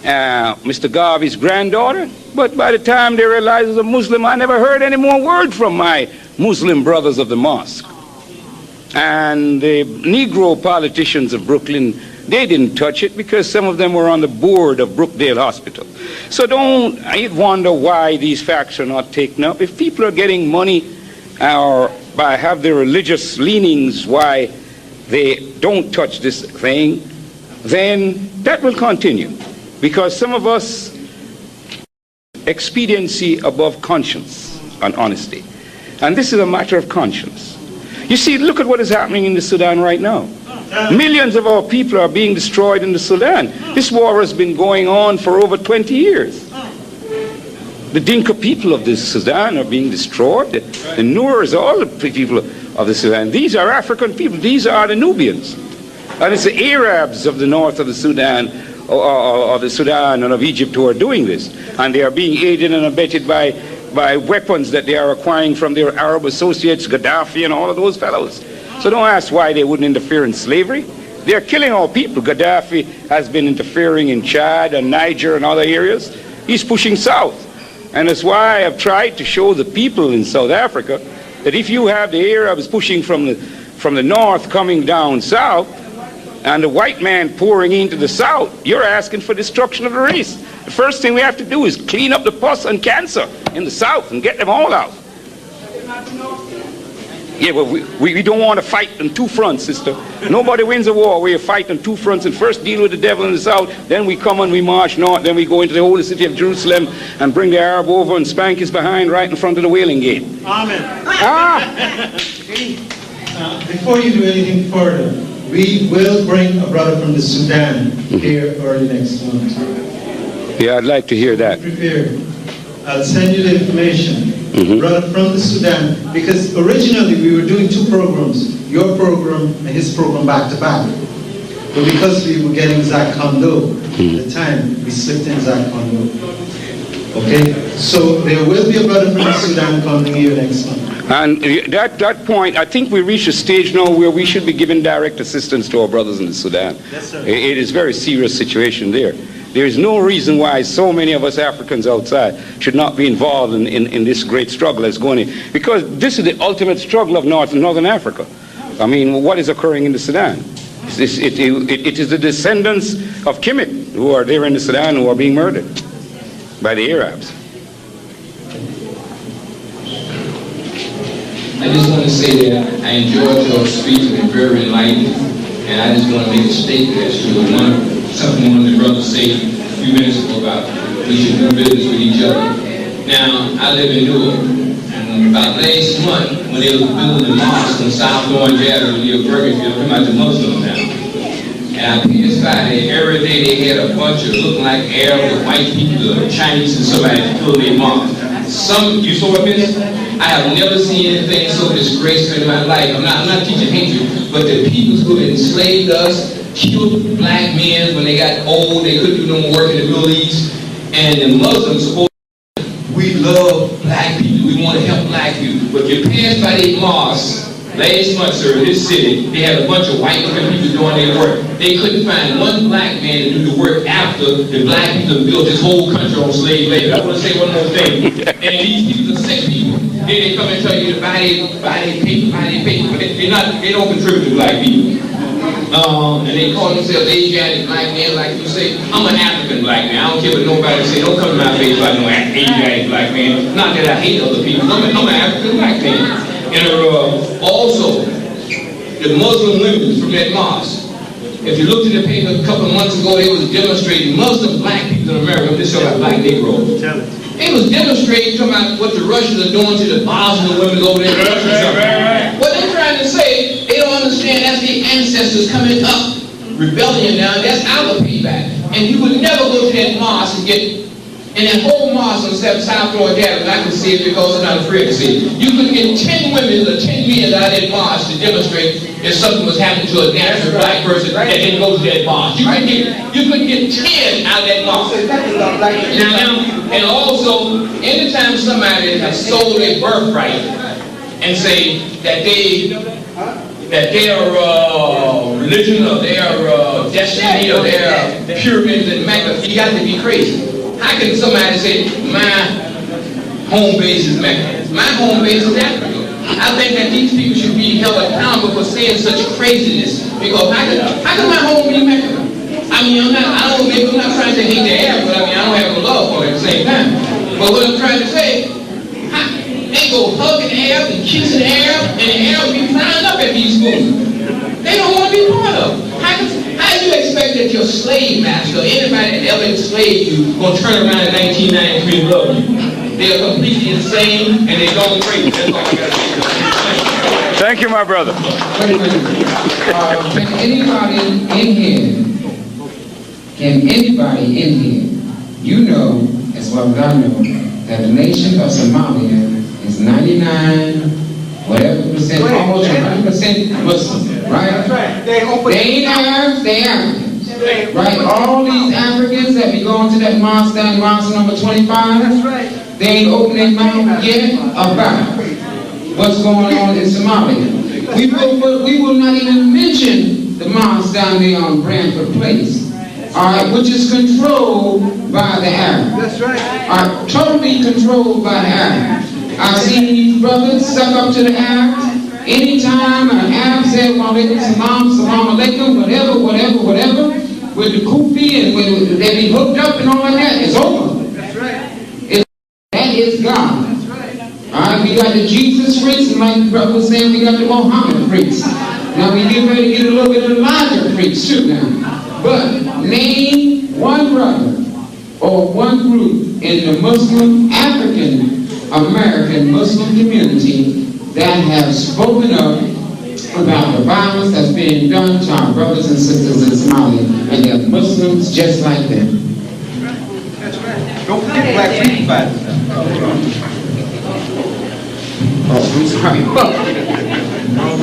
S1: Mr. Garvey's granddaughter. But by the time they realized I was a Muslim, I never heard any more word from my Muslim brothers of the mosque. And the Negro politicians of Brooklyn, they didn't touch it because some of them were on the board of Brookdale Hospital. So don't wonder why these facts are not taken up. If people are getting money or have their religious leanings why they don't touch this thing, then that will continue. Because some of us expediency above conscience and honesty. And this is a matter of conscience. You see, look at what is happening in the Sudan right now. Millions of our people are being destroyed in the Sudan. This war has been going on for over 20 years. The Dinka people of this Sudan are being destroyed. The Noors, all the people of the Sudan. These are African people. These are the Nubians. And it's the Arabs of the north of the Sudan, or the Sudan and of Egypt who are doing this. And they are being aided and abetted by weapons that they are acquiring from their Arab associates, Gaddafi and all of those fellows. So don't ask why they wouldn't interfere in slavery. They are killing our people. Gaddafi has been interfering in Chad and Niger and other areas. He's pushing south. And that's why I've tried to show the people in South Africa that if you have the Arabs pushing from the north coming down south, and the white man pouring into the south, you're asking for destruction of the race. The first thing we have to do is clean up the pus and cancer in the south and get them all out. Yeah, but we don't want to fight on two fronts, sister. Nobody wins a war where you fight on two fronts and first deal with the devil in the south, then we come and we march north, then we go into the holy city of Jerusalem and bring the Arab over and spank his behind right in front of the Wailing Gate.
S4: Amen.
S6: Before you do anything further, we will bring a brother from the Sudan here early next month.
S1: Yeah, I'd like to hear that.
S6: Prepare. I'll send you the information. Brother from the Sudan, because originally we were doing two programs, your program and his program back to back. But because we were getting Zach Kondo at the time, we slipped in Zach Kondo. Okay? So there will be a brother from the Sudan coming here next month.
S1: And that point, I think we reached a stage now where we should be giving direct assistance to our brothers in the Sudan.
S6: Yes, sir.
S1: It is a very serious situation there. There is no reason why so many of us Africans outside should not be involved in this great struggle that's going on. Because this is the ultimate struggle of Northern Africa. I mean, what is occurring in the Sudan? It is the descendants of Kemet who are there in the Sudan who are being murdered by the Arabs.
S2: I just want to say that I enjoyed your speech, it was very enlightening, and I just want to make a statement as to something one of the brothers said a few minutes ago about we should do business with each other. Now, I live in Newark, and about last month, when they was building the mosque in South Orange Avenue near Burgerfield, come out the Muslim town. And I passed by there every day. They had a bunch of looking like Arab or white people, or Chinese, and somebody building their mosque. You saw what this? I have never seen anything so disgraceful in my life. I'm not teaching hatred, but the people who enslaved us, killed black men when they got old, they couldn't do no more work in the Middle East, and the Muslims supposed we love black people, we want to help black people. But you pass by their mosque last month, sir, in this city, they had a bunch of white looking people doing their work. They couldn't find one black man to do the work after the black people built this whole country on slave labor. I want to say one more thing. And these people are sick people. Then they come and tell you to buy their paper, but they don't contribute to black people. And they call themselves Asiatic black men, like you say. I'm an African black man. I don't care what nobody say. Don't come to my face like no Asiatic black man. Not that I hate other people. I'm an African black man. And also, the Muslim women from that mosque. If you looked at the paper a couple of months ago, they was demonstrating Muslim black people in America. This show about black Negroes. They was demonstrating talking about what the Russians are doing to the Bosnian women over there. What they're trying to say, they don't understand that's the ancestors coming up, rebellion now, that's our payback. And you would never go to that mosque and get, and that whole mosque on South Florida Avenue, and I can see it because I'm not afraid to see it. You could get 10 women or 10 men out of that mosque to demonstrate if something was happening to a natural black person that didn't go to that mosque. You could get 10 out of that mosque. Now, and also, anytime somebody has sold their birthright and say that their religion or their destiny or their pyramids and Mecca, you got to be crazy. How can somebody say, my home base is Mecca? My home base is Africa. I think that these people should be held accountable for saying such craziness. Because how can my home be Mecca? I mean, I'm not trying to hate the Arab, but I mean, I don't have a love for it at the same time. But what I'm trying to say, they go hugging the Arab and kissing the Arab, and the Arab be flying up at these schools. They don't want to be part of it. How do you expect that your slave master, anybody that ever enslaved you, gonna turn around in 1993 and love you? They are completely insane and they're going crazy. That's all I gotta say.
S1: Thank you, my brother.
S7: Can anybody in here, you know, as well as I know, that the nation of Somalia is 99, whatever 100%, almost 100% Muslim, right?
S3: That's right. They open.
S7: They ain't Arabs, they Africans. Right? All these Africans that be going to that mosque down mosque number 25,
S3: That's right.
S7: they ain't opened their mouth yet about what's going on in Somalia. We will not even mention the mosque down there on Branford Place, all right, which is controlled by the Arabs.
S3: That's right.
S7: All right, totally controlled by the Arabs. I've seen these brothers suck up to the Arabs. Anytime an Arab said, wa alaikum salam, salam alaikum, whatever, with the kufi and with, they be hooked up and all like that, it's over.
S3: That's right.
S7: That is God.
S3: That's right.
S7: All right, we got the Jesus freaks, and like the brother was saying, we got the Mohammed freaks. Now we get ready to get a little bit of the Elijah freaks too now. But name one brother or one group in the Muslim, African American Muslim community that have spoken up about the violence that's being done to our brothers and sisters in Somalia, and they're Muslims just like them.
S3: That's right. Don't forget black freedom fighters.
S7: I'm sorry.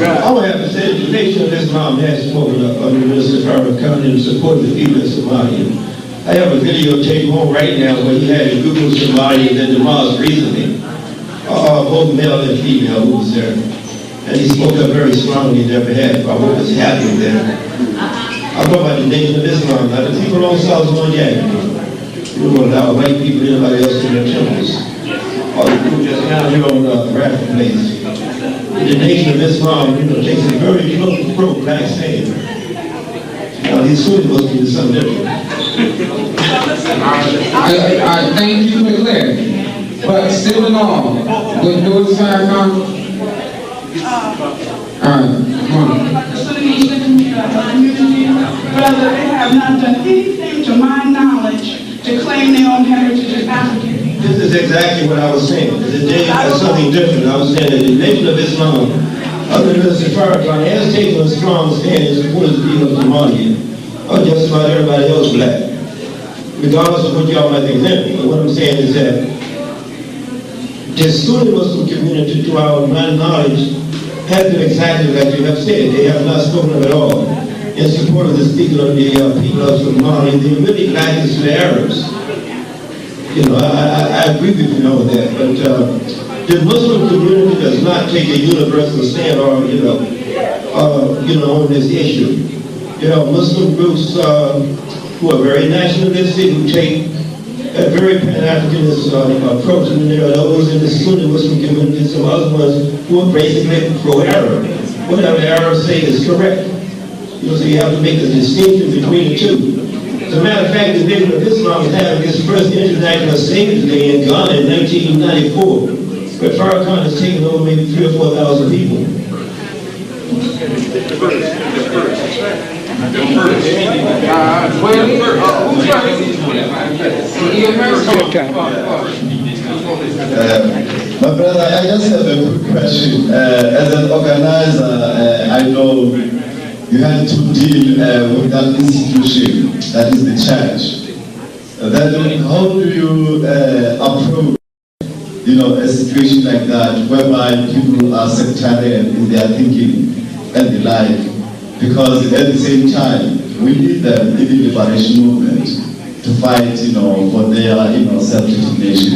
S8: I would have to say the Nation of Islam has spoken up under Minister Farrakhan in support of the people of Somalia. I have a videotape home right now where he had a group of Somalians at the mosque recently, both male and female who was there. And he spoke up very strongly in their behalf about what was happening there. I'm talking about the Nation of Islam, not the people on South Zone. We don't allow white people, anybody else in their temples. All the people just down here on Rapid Place. The Nation of Islam, takes a very close pro-black stand. Now, these Sunni Muslims do something different.
S7: I thank you for the clarity. But still in all, with Louis Farrakhan,
S9: Brother, they have not done anything to my knowledge to claim their own heritage as African.
S8: This is exactly what I was saying. Today is something different. I was saying that the Nation of Islam, under Minister Farrakhan, has taken a strong stand in support of the people of Somalia, or just about everybody else black, regardless of what y'all might think then. But what I'm saying is that the Sunni Muslim community, to our knowledge, has been exactly like you have said. They have not spoken up at all in support of the people of Somalia. They really like the Arabs. I agree with you on that, but the Muslim community does not take a universal stand on this issue. Muslim groups who are very nationalistic, who take a very pan-Africanist approach, and there are those in the Sunni Muslim community, some other ones who are basically pro-Arab. Whatever the Arabs say is correct. So you have to make a distinction between the two. As a matter of fact, the Nation of Islam is having its first International Savings Day in Ghana in 1994, where Farrakhan has taken over maybe 3,000 or 4,000 people.
S10: My brother, I just have a quick question. As an organizer, I know you had to deal with that institution, that is the church. Then how do you approach, a situation like that, whereby people are sectarian in their thinking and the like? Because at the same time, we need them in the liberation movement to fight, for their, self-determination.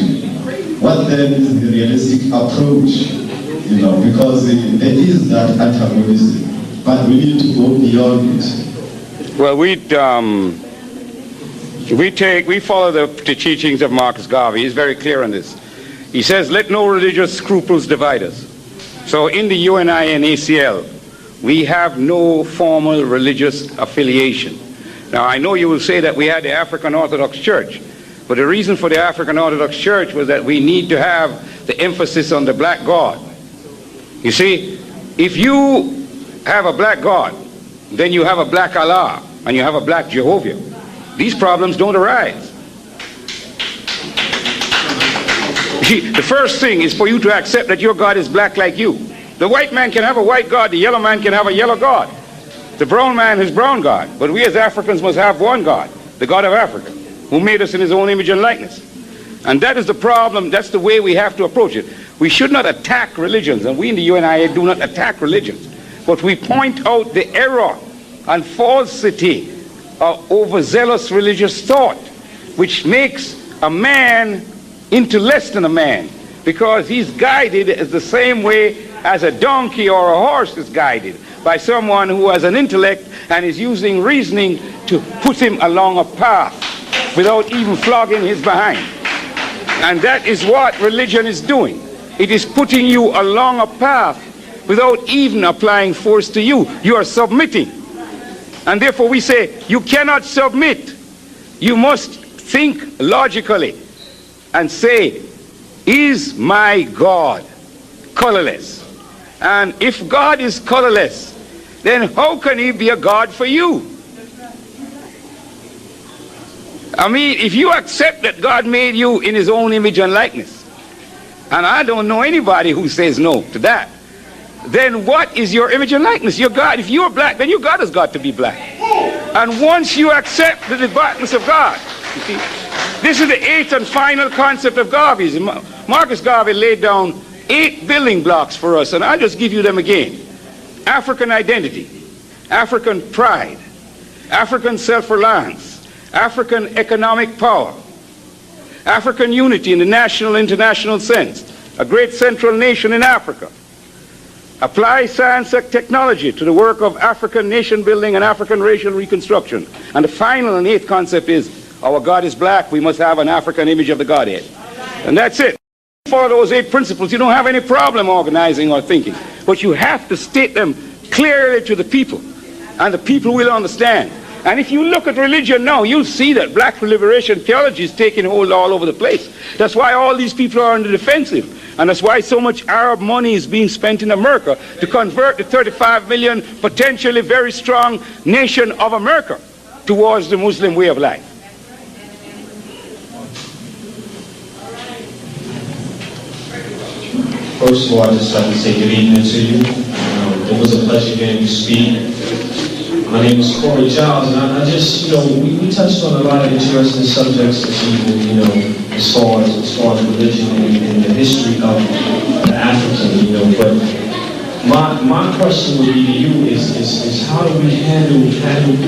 S10: What then is the realistic approach? Because there is that antagonism. But we need to go beyond it.
S1: Well, we follow the teachings of Marcus Garvey. He's very clear on this. He says, let no religious scruples divide us. So in the UNI and ACL, we have no formal religious affiliation. Now, I know you will say that we had the African Orthodox Church, but the reason for the African Orthodox Church was that we need to have the emphasis on the black God. You see, if you have a black God, then you have a black Allah, and you have a black Jehovah. These problems don't arise. You see, the first thing is for you to accept that your God is black like you. The white man can have a white God, the yellow man can have a yellow God. The brown man has brown God, but we as Africans must have one God, the God of Africa, who made us in his own image and likeness. And that is the problem, that's the way we have to approach it. We should not attack religions, and we in the UNIA do not attack religions, but we point out the error and falsity of overzealous religious thought, which makes a man into less than a man, because he's guided as the same way as a donkey or a horse is guided by someone who has an intellect and is using reasoning to put him along a path without even flogging his behind. And that is what religion is doing. It is putting you along a path without even applying force to you. You are submitting. And therefore we say, you cannot submit. You must think logically and say, is my God colorless? And if God is colorless, then how can he be a God for you? I mean, if you accept that God made you in his own image and likeness, and I don't know anybody who says no to that, then what is your image and likeness? Your God, if you're black, then your God has got to be black. And once you accept the blackness of God, you see, this is the eighth and final concept of Garvey's. Marcus Garvey laid down 8 building blocks for us, and I'll just give you them again. African identity, African pride, African self-reliance, African economic power, African unity in the national international sense, a great central nation in Africa. Apply science and technology to the work of African nation building and African racial reconstruction. And the final and eighth concept is, our God is black, we must have an African image of the Godhead. And that's it. For those 8 principles, you don't have any problem organizing or thinking. But you have to state them clearly to the people, and the people will understand. And if you look at religion now, you'll see that black liberation theology is taking hold all over the place. That's why all these people are on the defensive. And that's why so much Arab money is being spent in America to convert the 35 million potentially very strong nation of America towards the Muslim way of life.
S11: First of all, I'd just like to say good evening to you. It was a pleasure hearing you speak. My name is Corey Giles, and I just, we touched on a lot of interesting subjects this evening, as far as religion and the history of the African, but my question would be to you is how do we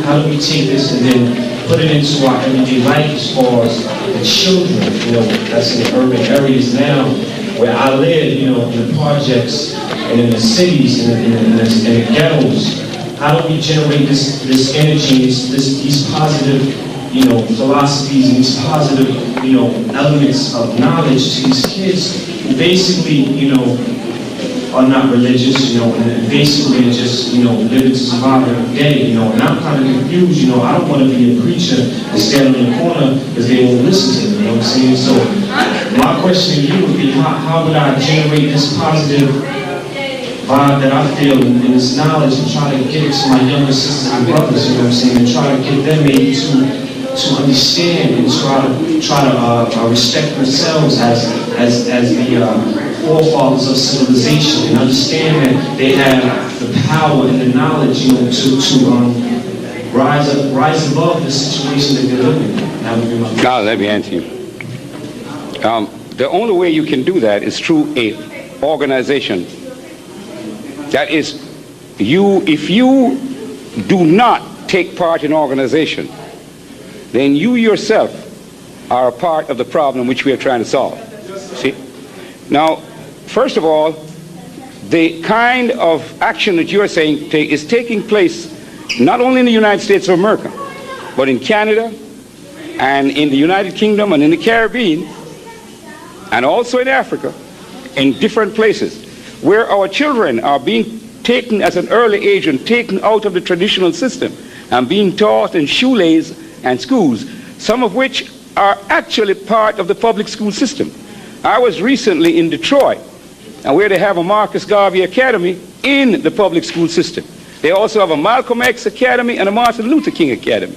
S11: how do we take this and then put it into our everyday life as far as the children, that's in the urban areas now, where I live, in the projects and in the cities and in the ghettos. How do we generate this energy, these positive, philosophies and these positive, elements of knowledge to these kids who basically, are not religious, and basically are just, living to survive every day, and I'm kind of confused, I don't want to be a preacher and stand in the corner because they won't listen to me, you know what I'm saying? So my question to you would be, how would I generate this positive vibe that I feel and this knowledge and try to get it to my younger sisters and brothers, you know what I'm saying, and try to get them maybe to understand and try to respect themselves as the forefathers of civilization and understand that they have the power and the knowledge, to rise above the situation that they're living in. That would be my
S1: Now, let me answer you. The only way you can do that is through a organization. That is, if you do not take part in organization, then you yourself are a part of the problem which we are trying to solve. See? Now, first of all, the kind of action that you're saying is taking place not only in the United States of America, but in Canada, and in the United Kingdom, and in the Caribbean, and also in Africa, in different places, where our children are being taken at an early age and taken out of the traditional system and being taught in shoelays and schools, some of which are actually part of the public school system. I was recently in Detroit, and where they have a Marcus Garvey Academy in the public school system. They also have a Malcolm X Academy and a Martin Luther King Academy.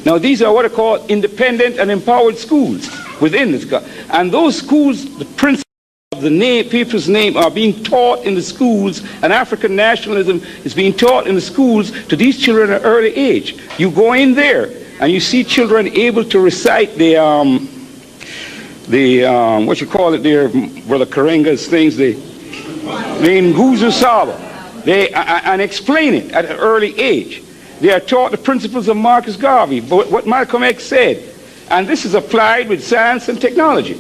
S1: Now these are what are called independent and empowered schools within this. And those schools, the principles of the people's name are being taught in the schools, and African nationalism is being taught in the schools to these children at an early age. You go in there and you see children able to recite the what you call it there, Brother Karenga's things, the Nguzu Saba, and explain it at an early age. They are taught the principles of Marcus Garvey, what Malcolm X said, and this is applied with science and technology,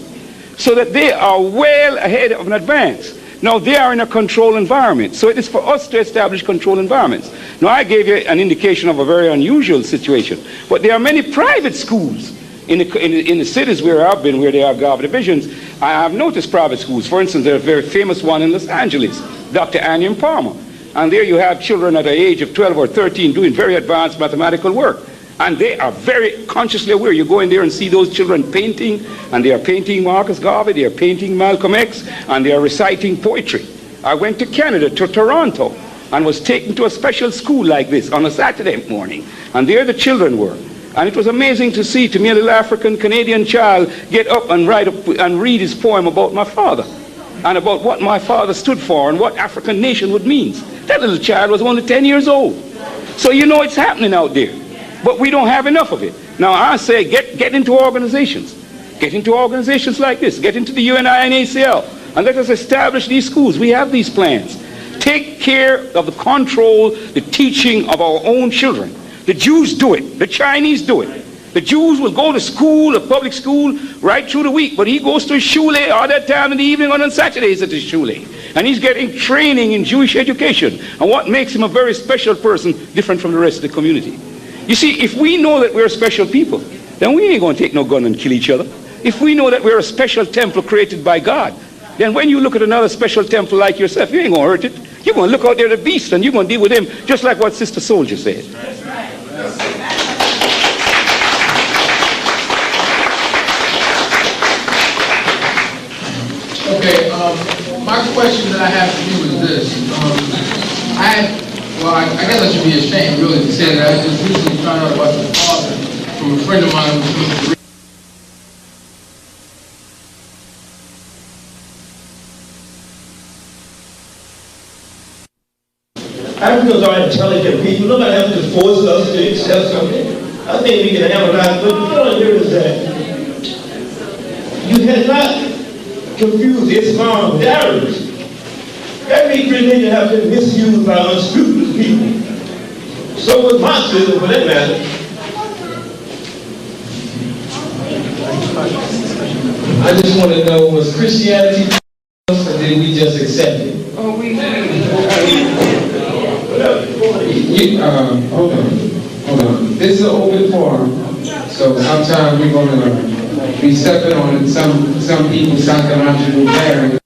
S1: so that they are well ahead of an advance. Now, they are in a controlled environment, so it is for us to establish controlled environments. Now, I gave you an indication of a very unusual situation, but there are many private schools in the cities where I've been, where they have Garvey divisions. I have noticed private schools. For instance, there's a very famous one in Los Angeles, Dr. Anium Palmer. And there you have children at the age of 12 or 13 doing very advanced mathematical work. And they are very consciously aware. You go in there and see those children painting, and they are painting Marcus Garvey, they are painting Malcolm X, and they are reciting poetry. I went to Canada, to Toronto, and was taken to a special school like this on a Saturday morning. And there the children were. And it was amazing to see, to me, a little African-Canadian child get up and read his poem about my father, and about what my father stood for, and what African nationhood means. That little child was only 10 years old. So you know it's happening out there. But we don't have enough of it. Now I say get into organizations. Get into organizations like this. Get into the UNI and ACL. And let us establish these schools. We have these plans. Take care of the control, the teaching of our own children. The Jews do it. The Chinese do it. The Jews will go to school, a public school, right through the week. But he goes to a shule all that time in the evening on Saturdays at the shule. And he's getting training in Jewish education. And what makes him a very special person, different from the rest of the community. You see, if we know that we're special people, then we ain't going to take no gun and kill each other. If we know that we're a special temple created by God, then when you look at another special temple like yourself, you ain't going to hurt it. You're going to look out there at the beast and you're going to deal with him just like what Sister Soldier said.
S7: Okay, my question that I have for you is this. I guess I should be ashamed really to say that I just recently found out about your father from a friend of mine who was to
S8: Africans are intelligent people. Nobody has to force us to accept something. I think we can analyze, but the point here is that you had not confused Islam with Arabs. Every religion has been misused by unscrupulous people. So was Marxism, for that matter.
S2: I just want to know, was Christianity or did we just accept it?
S7: Oh,
S2: Hold on. This is an open forum, so sometimes we're going to be stepping on it. Some people, psychological parents.